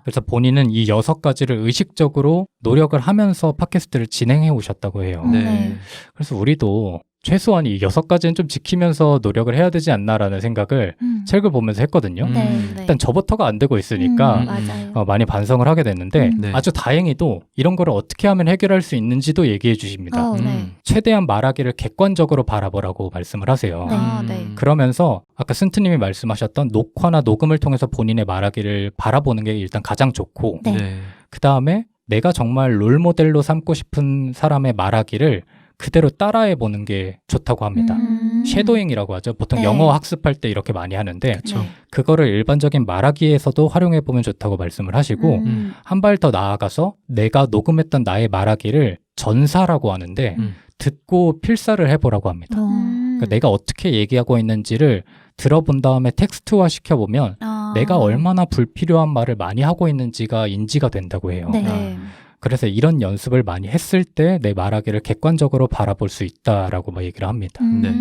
그래서 본인은 이 6가지를 의식적으로 노력을 하면서 팟캐스트를 진행해 오셨다고 해요. 네. 그래서 우리도 최소한 이 6가지는 좀 지키면서 노력을 해야 되지 않나라는 생각을 책을 보면서 했거든요. 네. 일단 저부터가 안 되고 있으니까 맞아요. 많이 반성을 하게 됐는데 네. 아주 다행히도 이런 거를 어떻게 하면 해결할 수 있는지도 얘기해 주십니다. 네. 최대한 말하기를 객관적으로 바라보라고 말씀을 하세요. 네. 네. 그러면서 아까 스ን트님이 말씀하셨던 녹화나 녹음을 통해서 본인의 말하기를 바라보는 게 일단 가장 좋고 네. 네. 그 다음에 내가 정말 롤모델로 삼고 싶은 사람의 말하기를 그대로 따라해 보는 게 좋다고 합니다. 쉐도잉이라고 하죠. 보통 네. 영어 학습할 때 이렇게 많이 하는데 네. 그거를 일반적인 말하기에서도 활용해 보면 좋다고 말씀을 하시고 한 발 더 나아가서 내가 녹음했던 나의 말하기를 전사라고 하는데 듣고 필사를 해보라고 합니다. 그러니까 내가 어떻게 얘기하고 있는지를 들어본 다음에 텍스트화 시켜보면 내가 얼마나 불필요한 말을 많이 하고 있는지가 인지가 된다고 해요. 네. 네. 그래서 이런 연습을 많이 했을 때 내 말하기를 객관적으로 바라볼 수 있다라고 막 얘기를 합니다. 네.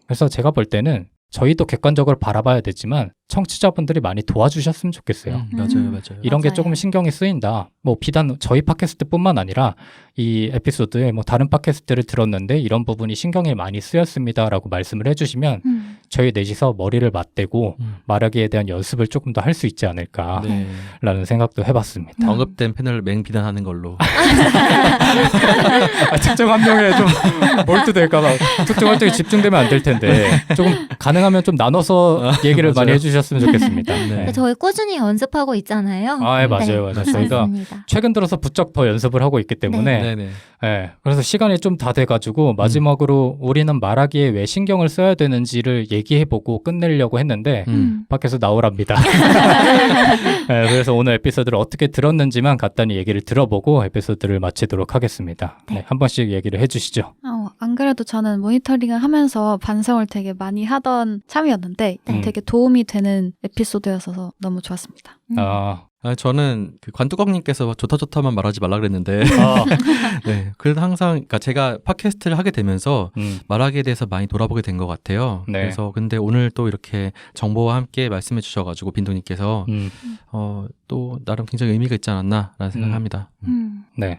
그래서 제가 볼 때는 저희도 객관적으로 바라봐야 되지만 청취자분들이 많이 도와주셨으면 좋겠어요. 맞아요, 맞아요. 이런 게 맞아요. 조금 신경이 쓰인다. 뭐 비단 저희 팟캐스트뿐만 아니라 이 에피소드에 뭐 다른 팟캐스트를 들었는데 이런 부분이 신경이 많이 쓰였습니다라고 말씀을 해주시면 저희 넷이서 머리를 맞대고 말하기에 대한 연습을 조금 더 할 수 있지 않을까라는 네. 생각도 해봤습니다. 언급된 패널을 맹비난하는 걸로. 특정 한 명에 좀 몰두될까봐 특정 활동에 집중되면 안 될 텐데 조금 가능하면 좀 나눠서 얘기를 많이 해주셨으면 좋겠습니다. 네. 근데 저희 꾸준히 연습하고 있잖아요. 아, 예, 맞아요, 맞아요. 저희가 맞습니다. 최근 들어서 부쩍 더 연습을 하고 있기 때문에 네네. 예, 그래서 시간이 좀 다 돼가지고 마지막으로 우리는 말하기에 왜 신경을 써야 되는지를 얘기해보고 끝내려고 했는데 밖에서 나오랍니다. 예, 그래서 오늘 에피소드를 어떻게 들었는지만 간단히 얘기를 들어보고 에피소드를 마치도록 하겠습니다. 네, 한 번씩 얘기를 해주시죠. 안 그래도 저는 모니터링을 하면서 반성을 되게 많이 하던 참이었는데 되게 도움이 되는 에피소드였어서 너무 좋았습니다. 저는 그 관뚜껑님께서 좋다만 말하지 말라 그랬는데 네, 그래도 항상 그러니까 제가 팟캐스트를 하게 되면서 말하기에 대해서 많이 돌아보게 된 것 같아요. 네. 그래서 근데 오늘 또 이렇게 정보와 함께 말씀해 주셔가지고 빈도님께서 또 나름 굉장히 의미가 있지 않았나라는 생각합니다. 네.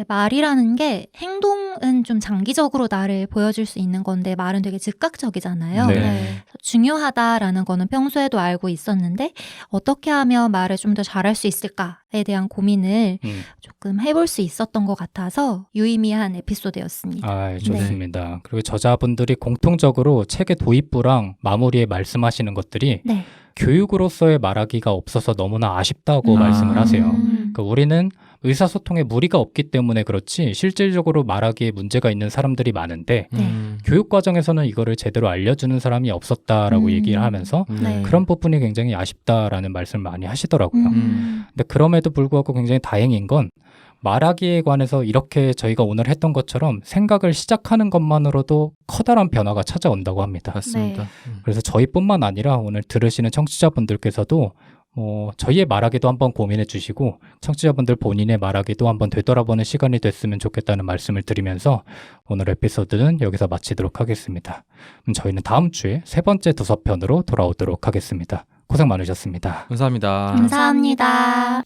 말이라는 게 행동은 좀 장기적으로 나를 보여줄 수 있는 건데 말은 되게 즉각적이잖아요. 네. 중요하다라는 거는 평소에도 알고 있었는데 어떻게 하면 말을 좀 더 잘할 수 있을까에 대한 고민을 조금 해볼 수 있었던 것 같아서 유의미한 에피소드였습니다. 아, 좋습니다. 그리고 저자분들이 공통적으로 책의 도입부랑 마무리에 말씀하시는 것들이 네. 교육으로서의 말하기가 없어서 너무나 아쉽다고 말씀을 하세요. 그러니까 우리는 의사소통에 무리가 없기 때문에 그렇지 실질적으로 말하기에 문제가 있는 사람들이 많은데 교육 과정에서는 이거를 제대로 알려주는 사람이 없었다라고 얘기를 하면서 네. 그런 부분이 굉장히 아쉽다라는 말씀을 많이 하시더라고요. 근데 그럼에도 불구하고 굉장히 다행인 건 말하기에 관해서 이렇게 저희가 오늘 했던 것처럼 생각을 시작하는 것만으로도 커다란 변화가 찾아온다고 합니다. 맞습니다. 그래서 저희뿐만 아니라 오늘 들으시는 청취자분들께서도 저희의 말하기도 한번 고민해 주시고 청취자분들 본인의 말하기도 한번 되돌아보는 시간이 됐으면 좋겠다는 말씀을 드리면서 오늘 에피소드는 여기서 마치도록 하겠습니다. 저희는 다음 주에 세 번째 도서편으로 돌아오도록 하겠습니다. 고생 많으셨습니다. 감사합니다. 감사합니다.